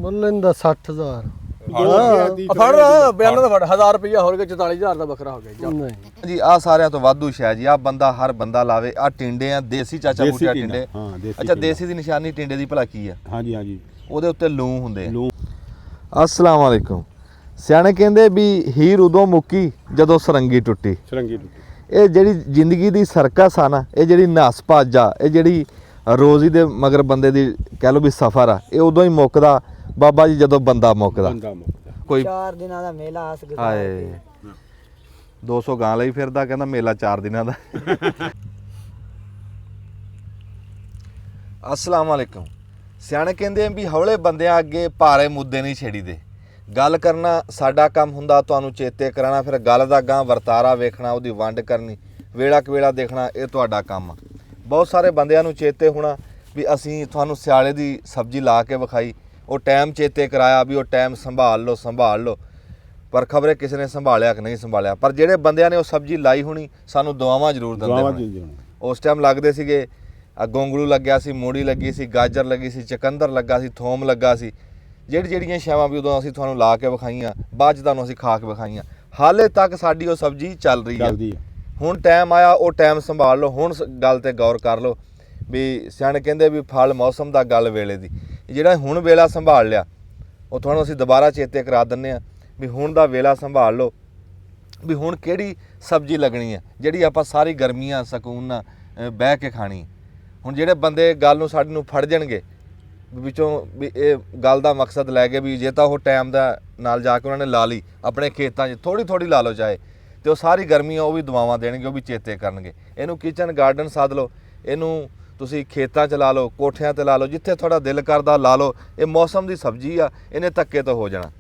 ਮੁੱਲ ਇਹਦਾ 60000 ਫੜ ਬਿਆਨਾਂ ਦਾ ਫੜ 1000 ਰੁਪਇਆ ਹੋਰ ਕੇ 44000 ਦਾ ਬੱਕਰਾ ਹੋ ਗਿਆ ਨਹੀਂ ਜੀ ਆ ਸਾਰਿਆਂ ਤੋਂ ਵਾਧੂ ਸ਼ੈ ਜੀ ਆ ਬੰਦਾ ਹਰ ਬੰਦਾ ਲਾਵੇ ਆ ਟਿੰਡੇ ਆ ਦੇਸੀ ਚਾਚਾ ਬੂਟਿਆ ਟਿੰਡੇ ਅੱਛਾ ਦੇਸੀ ਦੀ ਨਿਸ਼ਾਨੀ ਟਿੰਡੇ ਦੀ ਭਲਾ ਕੀ ਆ ਹਾਂਜੀ ਹਾਂਜੀ ਉਹਦੇ ਉੱਤੇ ਲੂੰ ਹੁੰਦੇ ਅਸਲਾਮ ਵਾਲੇਕੁਮ ਸਿਆਣੇ ਕਹਿੰਦੇ ਵੀ ਹੀਰ ਉਦੋਂ ਮੁੱਕੀ ਜਦੋਂ ਸਰੰਗੀ ਟੁੱਟੀ ਸਰੰਗੀ ਇਹ ਜਿਹੜੀ ਜ਼ਿੰਦਗੀ ਦੀ ਸਰਕਸ ਆ ਨਾ ਇਹ ਜਿਹੜੀ ਨਸ ਭੱਜ ਆ ਇਹ ਜਿਹੜੀ ਰੋਜ਼ੀ ਦੇ ਮਗਰ ਬੰਦੇ ਦੀ ਕਹਿ ਲਓ ਵੀ ਸਫ਼ਰ ਆ ਇਹ ਉਦੋਂ ਹੀ ਮੁੱਕਦਾ ਬਾਬਾ ਜੀ ਜਦੋਂ ਬੰਦਾ ਮੁੱਕਦਾ ਕੋਈ 4 ਦਿਨਾਂ ਦਾ ਮੇਲਾ ਆਸ ਗੁਜ਼ਾਰ ਹਾਏ 200 ਗਾਂ ਲਈ ਫਿਰਦਾ ਕਹਿੰਦਾ ਮੇਲਾ 4 ਦਿਨਾਂ ਦਾ ਅਸਲਾਮ ਵਾਲੇਕੁਮ ਸਿਆਣੇ ਕਹਿੰਦੇ ਵੀ ਹੌਲੇ ਬੰਦਿਆਂ ਅੱਗੇ ਭਾਰੇ ਮੁੱਦੇ ਨਹੀਂ ਛੇੜੀਦੇ ਗੱਲ ਕਰਨਾ ਸਾਡਾ ਕੰਮ ਹੁੰਦਾ ਤੁਹਾਨੂੰ ਚੇਤੇ ਕਰਾਣਾ ਫਿਰ ਗੱਲ ਦਾ ਗਾਂ ਵਰਤਾਰਾ ਵੇਖਣਾ ਉਹਦੀ ਵੰਡ ਕਰਨੀ ਵੇਲਾ ਕਵੇਲਾ ਦੇਖਣਾ ਇਹ ਤੁਹਾਡਾ ਕੰਮ ਆ ਬਹੁਤ ਸਾਰੇ ਬੰਦਿਆਂ ਨੂੰ ਚੇਤੇ ਹੋਣਾ ਵੀ ਅਸੀਂ ਤੁਹਾਨੂੰ ਸਿਆਲੇ ਦੀ ਸਬਜ਼ੀ ਲਾ ਕੇ ਵਿਖਾਈ ਉਹ ਟਾਈਮ ਚੇਤੇ ਕਰਾਇਆ ਵੀ ਉਹ ਟਾਈਮ ਸੰਭਾਲ ਲਓ ਪਰ ਖਬਰੇ ਕਿਸੇ ਨੇ ਸੰਭਾਲਿਆ ਕਿ ਨਹੀਂ ਸੰਭਾਲਿਆ ਪਰ ਜਿਹੜੇ ਬੰਦਿਆਂ ਨੇ ਉਹ ਸਬਜ਼ੀ ਲਾਈ ਹੋਣੀ ਸਾਨੂੰ ਦੁਆਵਾਂ ਜ਼ਰੂਰ ਦਿੰਦੇ ਹੋਣੇ ਉਸ ਟਾਈਮ ਲੱਗਦੇ ਸੀਗੇ ਗੋਂਗਲੂ ਲੱਗਿਆ ਸੀ ਮੂੜੀ ਲੱਗੀ ਸੀ ਗਾਜਰ ਲੱਗੀ ਸੀ ਚਕੰਦਰ ਲੱਗਾ ਸੀ ਥੋਮ ਲੱਗਾ ਸੀ ਜਿਹੜੀਆਂ ਛਾਵਾਂ ਵੀ ਉਦੋਂ ਅਸੀਂ ਤੁਹਾਨੂੰ ਲਾ ਕੇ ਵਿਖਾਈਆਂ ਬਾਅਦ 'ਚ ਤੁਹਾਨੂੰ ਅਸੀਂ ਖਾ ਕੇ ਵਿਖਾਈਆਂ ਹਾਲੇ ਤੱਕ ਸਾਡੀ ਉਹ ਸਬਜ਼ੀ ਚੱਲ ਰਹੀ ਹੈ ਹੁਣ ਟਾਈਮ ਆਇਆ ਉਹ ਟਾਈਮ ਸੰਭਾਲ ਲਓ ਹੁਣ ਗੱਲ ਤੇ ਗੌਰ ਕਰ ਲਓ ਵੀ ਸਿਆਣੇ ਕਹਿੰਦੇ ਵੀ ਫਲ ਮੌਸਮ ਦਾ ਗੱਲ ਵੇਲੇ ਦੀ ਜਿਹੜਾ ਹੁਣ ਵੇਲਾ ਸੰਭਾਲ ਲਿਆ ਉਹ ਤੁਹਾਨੂੰ ਅਸੀਂ ਦੁਬਾਰਾ ਚੇਤੇ ਕਰਾ ਦਿੰਦੇ ਹਾਂ ਵੀ ਹੁਣ ਦਾ ਵੇਲਾ ਸੰਭਾਲ ਲਓ ਵੀ ਹੁਣ ਕਿਹੜੀ ਸਬਜ਼ੀ ਲੱਗਣੀ ਹੈ ਜਿਹੜੀ ਆਪਾਂ ਸਾਰੀ ਗਰਮੀਆਂ ਸਕੂਨ ਨਾਲ ਬਹਿ ਕੇ ਖਾਣੀ ਹੁਣ ਜਿਹੜੇ ਬੰਦੇ ਗੱਲ ਨੂੰ ਸਾਡੇ ਨੂੰ ਫੜ ਜਾਣਗੇ ਵਿੱਚੋਂ ਵੀ ਇਹ ਗੱਲ ਦਾ ਮਕਸਦ ਲੈ ਕੇ ਵੀ ਜੇ ਤਾਂ ਉਹ ਟਾਈਮ ਦਾ ਨਾਲ ਜਾ ਕੇ ਉਹਨਾਂ ਨੇ ਲਾ ਲਈ ਆਪਣੇ ਖੇਤਾਂ 'ਚ ਥੋੜੀ ਲਾ ਲਓ ਚਾਹੇ ਤੇ ਉਹ ਸਾਰੀ ਗਰਮੀਆਂ ਉਹ ਵੀ ਦੁਆਵਾਂ ਦੇਣਗੇ ਉਹ ਵੀ ਚੇਤੇ ਕਰਨਗੇ ਇਹਨੂੰ ਕਿਚਨ ਗਾਰਡਨ ਸੱਦ ਲਓ ਇਹਨੂੰ ਤੁਸੀਂ ਖੇਤਾਂ 'ਚ ਲਾ ਲਓ ਕੋਠਿਆਂ 'ਤੇ ਲਾ ਲਓ ਜਿੱਥੇ ਤੁਹਾਡਾ ਦਿਲ ਕਰਦਾ ਲਾ ਲਓ ਇਹ ਮੌਸਮ ਦੀ ਸਬਜ਼ੀ ਆ ਇਹਨੇ ਧੱਕੇ ਤੋਂ ਹੋ ਜਾਣਾ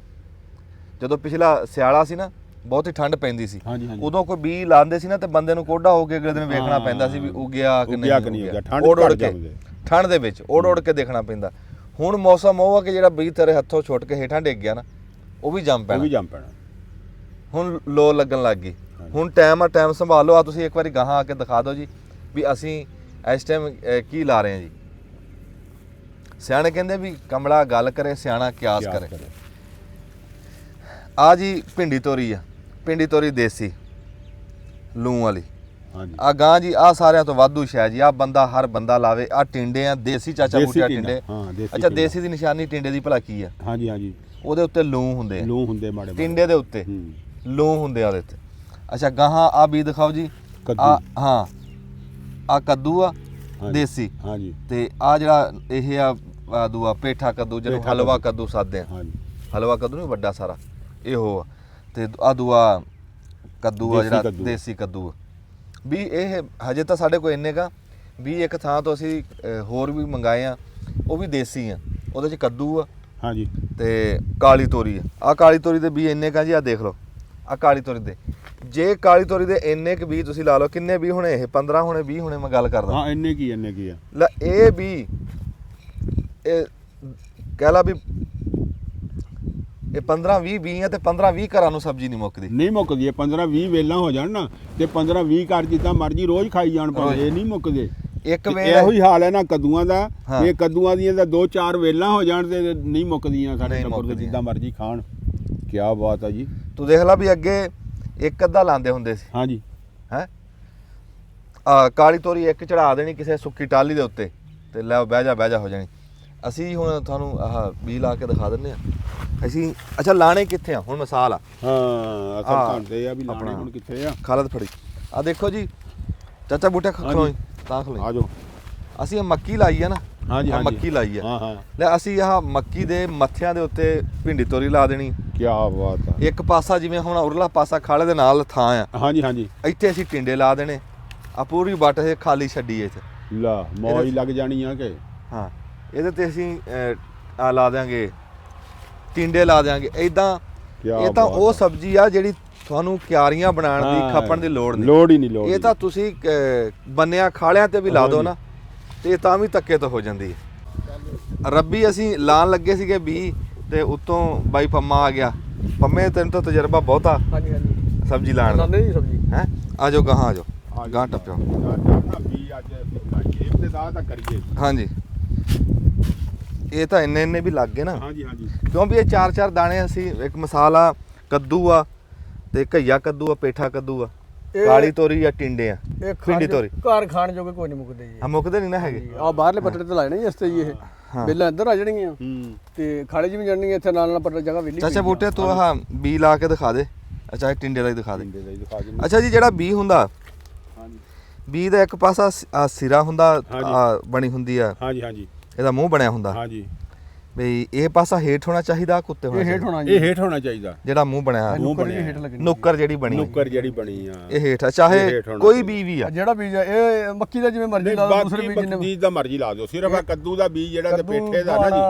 ਜਦੋਂ ਪਿਛਲਾ ਸਿਆਲਾ ਸੀ ਨਾ ਬਹੁਤੀ ਠੰਡ ਪੈਂਦੀ ਸੀ ਉਦੋਂ ਕੋਈ ਬੀਜ ਲਾਉਂਦੇ ਸੀ ਨਾ ਤੇ ਬੰਦੇ ਨੂੰ ਕੋਡਾ ਹੋ ਕੇ ਅਗਲੇ ਦਿਨ ਵੇਖਣਾ ਪੈਂਦਾ ਸੀ ਵੀ ਉਗਿਆ ਕਿ ਨਹੀਂ ਉਗਿਆ ਠੰਡ ਦੇ ਵਿੱਚ ਉੜ ਕੇ ਦੇਖਣਾ ਪੈਂਦਾ ਹੁਣ ਮੌਸਮ ਉਹ ਆ ਕਿ ਜਿਹੜਾ ਬੀਜ ਤੇਰੇ ਹੱਥੋਂ ਛੁੱਟ ਕੇ ਹੇਠਾਂ ਡਿੱਗ ਗਿਆ ਨਾ ਉਹ ਵੀ ਜੰਮ ਪੈਣਾ ਹੁਣ ਲੋ ਲੱਗਣ ਲੱਗ ਗਈ ਹੁਣ ਟਾਈਮ ਸੰਭਾਲ ਲਓ ਆ ਤੁਸੀਂ ਇੱਕ ਵਾਰੀ ਗਾਹਾਂ ਆ ਕੇ ਦਿਖਾ ਦਿਓ ਜੀ ਵੀ ਅਸੀਂ ਇਸ ਟਾਈਮ ਕੀ ਲਾ ਰਹੇ ਹਾਂ ਜੀ ਸਿਆਣੇ ਕਹਿੰਦੇ ਵੀ ਕਮਲਾ ਗੱਲ ਕਰੇ ਸਿਆਣਾ ਕਿਆਸ ਕਰੇ ਆ ਜੀ ਭਿੰਡੀ ਤੋਰੀ ਦੇਸੀ ਲੂੰ ਵਾਲੀ ਆ ਗਾਂ ਜੀ ਆ ਸਾਰਿਆਂ ਤੋਂ ਵਾਧੂ ਸ਼ੈ ਜੀ ਆ ਬੰਦਾ ਹਰ ਬੰਦਾ ਲਾਵੇ ਆ ਟਿੰਡੇ ਆ ਦੇਸੀ ਚਾਚਾ ਬੂਟਿਆ ਟਿੰਡੇ ਅੱਛਾ ਦੇਸੀ ਦੀ ਨਿਸ਼ਾਨੀ ਟਿੰਡੇ ਦੀ ਭਲਾ ਕੀ ਆ ਹਾਂਜੀ ਉਹਦੇ ਉੱਤੇ ਲੂੰ ਹੁੰਦੇ ਮਾੜੇ ਟਿੰਡੇ ਦੇ ਉੱਤੇ ਲੂੰ ਹੁੰਦੇ ਆ ਉਹਦੇ ਤੇ ਅੱਛਾ ਗਾਹਾਂ ਆ ਵੀ ਦਿਖਾਓ ਜੀ ਆ ਹਾਂ ਆ ਕੱਦੂ ਆ ਦੇਸੀ ਤੇ ਆ ਜਿਹੜਾ ਇਹ ਆ ਦੂਆ ਪੇਠਾ ਕੱਦੂ ਜਿਹਨੂੰ ਹਲਵਾ ਕੱਦੂ ਸਾਦੇ ਆ ਹਲਵਾ ਕੱਦੂ ਨਹੀਂ ਵੱਡਾ ਸਾਰਾ ਇਹੋ ਆ ਤੇ ਆ ਦੂਆ ਕੱਦੂ ਆ ਜਿਹੜਾ ਦੇਸੀ ਕੱਦੂ ਵੀ ਇਹ ਹਜੇ ਤਾਂ ਸਾਡੇ ਕੋਲ ਇੰਨੇ ਕਾ ਵੀ ਇੱਕ ਥਾਂ ਤੋਂ ਅਸੀਂ ਹੋਰ ਵੀ ਮੰਗਾਏ ਆ ਉਹ ਵੀ ਦੇਸੀ ਆ ਉਹਦੇ 'ਚ ਕੱਦੂ ਆ ਤੇ ਕਾਲੀ ਤੋਰੀ ਆ ਕਾਲੀ ਤੋਰੀ ਦੇ ਵੀ ਇੰਨੇ ਕਾ ਜੀ ਆ ਦੇਖ ਲਓ ਆ ਕਾਲੀ ਤੋਰੀ ਦੇ ਜੇ ਕਾਲੀ ਤੋਰੀ ਦੇ ਇੰਨੇ ਕੁ ਵੀ ਤੁਸੀਂ ਲਾ ਲਓ ਕਿੰਨੇ ਵੀ ਹੋਣੇ ਇਹ 15 ਹੋਣੇ 20 ਹੋਣੇ ਮੈਂ ਗੱਲ ਕਰਦਾ ਇੰਨੇ ਕੀ ਆ ਲੈ ਇਹ ਵੀ ਇਹ ਕਹਿ ਲਾ ਵੀ ਇਹ 15-20 ਆ ਤੇ 15-20 ਘਰਾਂ ਨੂੰ ਸਬਜ਼ੀ ਨਹੀਂ ਮੁੱਕਦੀ ਇਹ 15-20 ਵੇਲਾਂ ਹੋ ਜਾਣ ਨਾ ਤੇ 15-20 ਘਰ ਜਿੱਦਾਂ ਮਰਜ਼ੀ ਰੋਜ਼ ਖਾਈ ਜਾਣ ਪਰ ਇਹ ਨਹੀਂ ਮੁੱਕਦੇ ਇੱਕ ਵੇਲ ਇਹੋ ਹੀ ਹਾਲ ਹੈ ਨਾ ਕੱਦੂਆਂ ਦਾ ਇਹ ਕੱਦੂਆਂ ਦੀਆਂ ਤਾਂ 2-4 ਵੇਲਾਂ ਹੋ ਜਾਣ ਤੇ ਨਹੀਂ ਮੁੱਕਦੀਆਂ ਸਾਡੇ ਟੱਬਰ ਦੇ ਜਿੱਦਾਂ ਮਰਜ਼ੀ ਖਾਣ ਕੀ ਬਾਤ ਆ ਜੀ ਤੂੰ ਦੇਖ ਲੈ ਵੀ ਅੱਗੇ ਇੱਕ ਅੱਧਾ ਲਾਉਂਦੇ ਹੁੰਦੇ ਸੀ ਹੈ ਕਾਲੀ ਤੋਰੀ ਇੱਕ ਚੜਾ ਦੇਣੀ ਕਿਸੇ ਸੁੱਕੀ ਟਾਲੀ ਦੇ ਉੱਤੇ ਤੇ ਲੈ ਬਹਿ ਜਾ ਹੋ ਜਾਣੀ ਅਸੀਂ ਹੁਣ ਤੁਹਾਨੂੰ ਆਹ ਬੀ ਲਾ ਕੇ ਦਿਖਾ ਦਿੰਦੇ ਆ ਅਸੀਂ ਅੱਛਾ ਲਾਣੇ ਕਿੱਥੇ ਆ ਹੁਣ ਮਿਸਾਲ ਆ ਅਸਲ ਘੰਟੇ ਆ ਵੀ ਲਾਣੇ ਹੁਣ ਕਿੱਥੇ ਆ ਖਾਲਦ ਫੜੀ ਆ ਦੇਖੋ ਜੀ ਚਾਚਾ ਬੂਟਾ ਖਲੋ ਤਾਂ ਖਲੋ ਆ ਜਾਓ ਅਸੀਂ ਮੱਕੀ ਲਾਈ ਆ ਨਾ ਮੱਕੀ ਲਾਈ ਆ ਲੈ ਅਸੀਂ ਆਹ ਮੱਕੀ ਦੇ ਮੱਥਿਆਂ ਦੇ ਉੱਤੇ ਭਿੰਡੀ ਤੋਰੀ ਲਾ ਦੇਣੀ ਕੀ ਬਾਤ ਆ ਇੱਕ ਪਾਸਾ ਜਿਵੇਂ ਹੁਣ ਉਰਲਾ ਪਾਸਾ ਖਾਲੇ ਦੇ ਨਾਲ ਥਾਂ ਆ ਇੱਥੇ ਅਸੀਂ ਟਿੰਡੇ ਲਾ ਦੇਣੇ ਆ ਪੂਰੀ ਵੱਟ ਇਹ ਖਾਲੀ ਛੱਡੀ ਇੱਥੇ ਲਾ ਮੌਜ ਲੱਗ ਜਾਣੀ ਆ ਕਿ ਹਾਂ ਇਹਦੇ ਤੇ ਅਸੀਂ ਆ ਲਾ ਦਿਆਂਗੇ ਟਿੰਡੇ ਲਾ ਦਿਆਂਗੇ ਇਦਾਂ ਇਹ ਤਾਂ ਉਹ ਸਬਜ਼ੀ ਆ ਜਿਹੜੀ ਤੁਹਾਨੂੰ ਕਿਆਰੀਆਂ ਬਣਾਉਣ ਦੀ ਖੱਪਣ ਦੀ ਲੋੜ ਨਹੀਂ ਇਹ ਤਾਂ ਤੁਸੀਂ ਬੰਨਿਆਂ ਖਾਲਿਆਂ ਤੇ ਵੀ ਲਾ ਦਿਓ ਨਾ ਤੇ ਤਾਂ ਵੀ ਧੱਕੇ ਤੋਂ ਹੋ ਜਾਂਦੀ ਹੈ ਰੱਬੀ ਅਸੀਂ ਲਾਣ ਲੱਗੇ ਸੀਗੇ 20 ਤੇ ਉੱਤੋਂ ਬਾਈ ਪੰਮਾ ਆ ਗਿਆ ਪੰਮੇ ਤੈਨੂੰ ਤਾਂ ਤਜਰਬਾ ਬਹੁਤਾ ਸਬਜ਼ੀ ਲਾਣ ਦਾ ਹੈ ਆ ਜਾਓ ਗਾਹਾਂ ਆ ਜਾਓ ਗਾਂ ਟੱਪਿਓ ਹਾਂਜੀ ਇਹ ਤਾਂ ਇੰਨੇ ਵੀ ਲੱਗ ਗਏ ਨਾ। ਹਾਂਜੀ ਹਾਂਜੀ ਕਿਉਂ ਵੀ ਇਹ 4-4 ਦਾਣੇ ਅਸੀਂ ਇੱਕ ਮਿਸਾਲ ਆ ਕੱਦੂ ਆ ਤੇ ਘਈਆ ਕੱਦੂ ਆ ਪੇਠਾ ਕੱਦੂ ਆ ਕਾਲੀ ਤੋਰੀ ਆ ਟਿੰਡੇ ਆ ਇਹ ਭਿੰਡੀ ਤੋਰੀ ਘਰ ਖਾਣ ਜੋਗੇ ਕੋਈ ਨਹੀਂ ਮੁੱਕਦੇ ਜੀ ਆ ਮੁੱਕਦੇ ਨਹੀਂ ਨਾ ਹੈਗੇ। ਆ ਬਾਹਰਲੇ ਪੱਟੜੇ ਤੇ ਲਾਏ ਨੇ ਜੀ ਇਸ ਤੇ ਜੀ ਇਹ ਬੇਲਾਂ ਇੱਧਰ ਆ ਜਾਣਗੀਆਂ ਤੇ ਖਾਲੇ ਜੀ ਵੀ ਜਾਣਗੀਆਂ ਇੱਥੇ ਨਾਲ ਪੱਟੜ ਜਗ੍ਹਾ ਵਿਹਲੀ ਚਾਚਾ ਬੂਟੇ ਤੂੰ ਆਹ ਬੀ ਲਾ ਕੇ ਦਿਖਾ ਦੇ। ਅੱਛਾ ਇਹ ਟਿੰਡੇ ਦਾ ਹੀ ਦਿਖਾ ਦੇ। ਟਿੰਡੇ ਦਾ ਹੀ ਦਿਖਾ ਦਿੰਦੇ। ਅੱਛਾ ਜੀ ਜਿਹੜਾ ਬੀ ਹੁੰਦਾ ਹਾਂਜੀ ਬੀ ਦਾ ਇੱਕ ਪਾਸਾ ਸਿਰਾ ਹੁੰਦਾ ਬਣੀ ਹੁੰਦੀ ਆ ਹਾਂਜੀ ਹਾਂਜੀ ਇਹਦਾ ਮੂੰਹ ਬਣਿਆ ਹੁੰਦਾ ਹਾਂਜੀ ਬਈ ਇਹ ਪਾਸਾ ਹੇਠ ਹੋਣਾ ਚਾਹੀਦਾ ਕੁੱਤੇ ਹੋਣਾ ਇਹ ਹੇਠ ਚਾਹੀਦਾ? ਹੋਣਾ ਜੀ ਇਹ ਹੇਠ ਹੋਣਾ ਚਾਹੀਦਾ ਜਿਹੜਾ ਮੂੰਹ ਬਣਿਆ ਨੁੱਕਰ ਜੀ ਹੇਠ ਲੱਗਣੀ ਨੁੱਕਰ ਜਿਹੜੀ ਬਣੀ ਨੁੱਕਰ ਜਿਹੜੀ ਬਣੀ ਆ ਇਹ ਹੇਠ ਆ ਚਾਹੇ ਇਹ ਹੇਠ ਹੋਣਾ ਕੋਈ ਬੀ ਵੀ ਆ ਜਿਹੜਾ ਬੀਜ ਆ ਇਹ ਮੱਕੀ ਦਾ ਜਿਵੇਂ ਮਰਜ਼ੀ ਲਾ ਲਓ ਦੂਸਰੇ ਬੀਜ ਜਿੰਨੇ ਬੀਜ ਦਾ ਮਰਜ਼ੀ ਲਾ ਦਿਓ ਸਿਰਫ ਆ ਕੱਦੂ ਦਾ ਬੀਜ ਜਿਹੜਾ ਤੇ ਪੇਠੇ ਦਾ ਨਾ ਜੀ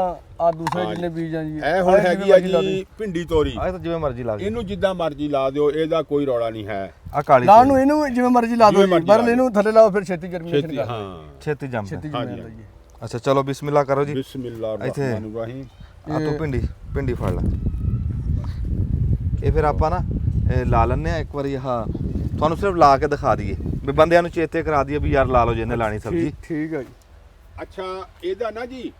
ਆ ਦੂਸਰੇ ਜਿੰਨੇ ਬੀਜ ਆ ਜੀ ਇਹ ਹੁਣ ਹੈਗੀ ਆ ਜੀ ਭਿੰਡੀ ਤੋਰੀ ਆ ਤਾਂ ਜਿਵੇਂ ਮਰਜ਼ੀ ਲਾ ਦੇ ਇਹਨੂੰ ਜਿੱਦਾਂ ਮਰਜ਼ੀ ਲਾ ਦਿਓ ਇਹਦਾ ਕੋਈ ਰੌਲਾ ਨਹੀਂ ਹੈ ਆ ਕਾਲੀ ਲਾਉਣ ਨੂੰ ਇਹਨੂੰ ਜਿਵੇਂ ਮਰਜ਼ੀ ਲਾ ਦਿਓ ਜਿਵੇਂ ਮਰਜ਼ੀ ਪਰ ਲਾ ਇਹਨੂੰ ਥੱਲੇ ਲਾਓ ਫਿਰ ਛੇਤੀ ਜਰਮੀਨੇਸ਼ਨ ਛੇਤੀ ਕਰ ਹਾਂ ਛੇਤੀ ਜੰਮ ਛੇਤੀ ਹਾਂਜੀ, ਜਰਮੀਨੇਸ਼ਨ ਜੀ ਅੱਛਾ ਚਲੋ ਬਿਸਮਿਲ੍ਲਾ ਕਰੋ ਜੀ ਬਿਸਮਿਲ੍ਲਾਹ ਇੱਥੇ। ਰਹਿਮਾਨ ਰਹੀਮ ਆ ਤੂੰ ਭਿੰਡੀ ਫੜ ਲੈ ਇਹ ਫਿਰ ਆਪਾਂ ਨਾ ਇਹ ਲਾ ਲੈਣੇ ਆ ਇੱਕ ਵਾਰੀ ਹਾਂ ਤੁਹਾਨੂੰ ਸਿਰਫ ਲਾ ਕੇ ਦਿਖਾ ਦਈਏ ਵੀ ਬੰਦਿਆਂ ਨੂੰ ਚੇਤੇ ਕਰਾ ਦਈਏ ਵੀ ਯਾਰ ਲਾ ਲਓ ਜਿਹਨੇ ਲਾਣੀ ਸਬਜ਼ੀ ਠੀਕ ਹੈ ਜੀ ਅੱਛਾ ਇਹਦਾ ਨਾ ਜੀ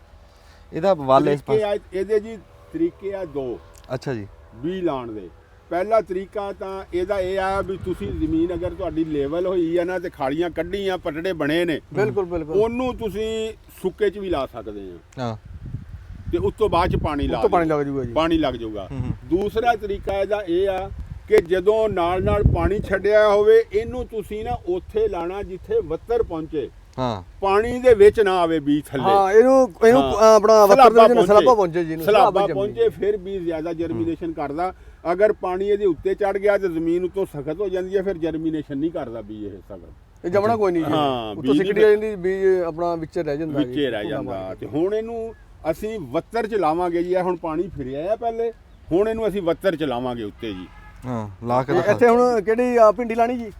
ਇਹਦਾ ਵੱਲ ਇਸ ਤਰੀਕੇ ਪਾਸੇ ਆ ਇਹਦੇ ਜੀ ਤਰੀਕੇ ਆ ਦੋ ਅੱਛਾ ਜੀ ਬੀ ਲਾਉਣ ਦੇ ਪਹਿਲਾ ਤਰੀਕਾ ਤਾਂ ਇਹਦਾ ਇਹ ਆ ਵੀ ਤੁਸੀਂ ਜ਼ਮੀਨ ਅਗਰ ਤੁਹਾਡੀ ਲੈਵਲ ਹੋਈ ਆ ਨਾ ਤੇ ਖਾਲੀਆਂ ਕੱਢੀਆਂ ਪਟੜੇ ਬਣੇ ਨੇ ਬਿਲਕੁਲ ਬਿਲਕੁਲ ਉਹਨੂੰ ਤੁਸੀਂ ਸੁੱਕੇ 'ਚ ਵੀ ਲਾ ਸਕਦੇ ਆ ਹਾਂ ਤੇ ਉਸ ਤੋਂ ਬਾਅਦ 'ਚ ਪਾਣੀ ਲਾ ਉੱਤੋਂ ਪਾਣੀ ਦਿਓ। ਲੱਗ ਜੂਗਾ ਜੀ ਪਾਣੀ ਲੱਗ ਜਾਊਗਾ ਦੂਸਰਾ ਤਰੀਕਾ ਇਹਦਾ ਇਹ ਆ ਕਿ ਜਦੋਂ ਨਾਲ ਪਾਣੀ ਛੱਡਿਆ ਹੋਵੇ ਇਹਨੂੰ ਤੁਸੀਂ ਨਾ ਉੱਥੇ ਲਾਣਾ ਜਿੱਥੇ ਵੱਤਰ ਪਹੁੰਚੇ ਹਾਂ ਪਾਣੀ ਦੇ ਵਿੱਚ ਨਾ ਆਵੇ ਬੀਜ ਥੱਲੇ ਹਾਂ ਇਹਨੂੰ ਆਪਣਾ ਵੱਤਰ ਦੇ ਵਿੱਚ ਸਲਾਬਾ ਪਹੁੰਚੇ ਜੀ ਸਲਾਬਾ ਪਹੁੰਚੇ ਫਿਰ ਵੀ ਜ਼ਿਆਦਾ ਜਰਮੀਨੇਸ਼ਨ ਕਰਦਾ ਅਗਰ ਪਾਣੀ ਇਹਦੇ ਉੱਤੇ ਚੜ ਗਿਆ ਤੇ ਜ਼ਮੀਨ ਉੱਤੋਂ ਸਖਤ ਹੋ ਜਾਂਦੀ ਹੈ ਫਿਰ ਜਰਮੀਨੇਸ਼ਨ ਨਹੀਂ ਕਰਦਾ ਬੀਜ ਇਹ ਸਖਤ ਇਹ ਜਮਣਾ ਕੋਈ ਨਹੀਂ ਜੀ ਹਾਂ, ਉੱਤੋਂ ਬੀਜ ਸਿੱਕੜੀ ਆ ਜਾਂਦੀ ਬੀਜ ਆਪਣਾ ਵਿੱਚ ਰਹਿ ਜਾਂਦਾ ਜੀ ਵਿੱਚੇ ਰਹਿ ਜਾਂਦਾ ਤੇ ਹੁਣ ਇਹਨੂੰ ਅਸੀਂ ਵੱਤਰ ਚ ਲਾਵਾਂਗੇ ਜੀ ਇਹ ਹੁਣ ਪਾਣੀ ਫਿਰਿਆ ਆ ਪਹਿਲੇ ਹੁਣ ਇਹਨੂੰ ਅਸੀਂ ਵੱਤਰ ਚ ਲਾਵਾਂਗੇ ਉੱਤੇ ਜੀ ਹਾਂ ਲਾ ਕੇ ਇਹ ਦਿਖਾ ਇੱਥੇ ਹੁਣ ਕਿਹੜੀ ਆ ਭਿੰਡੀ ਲਾਣੀ ਜੀ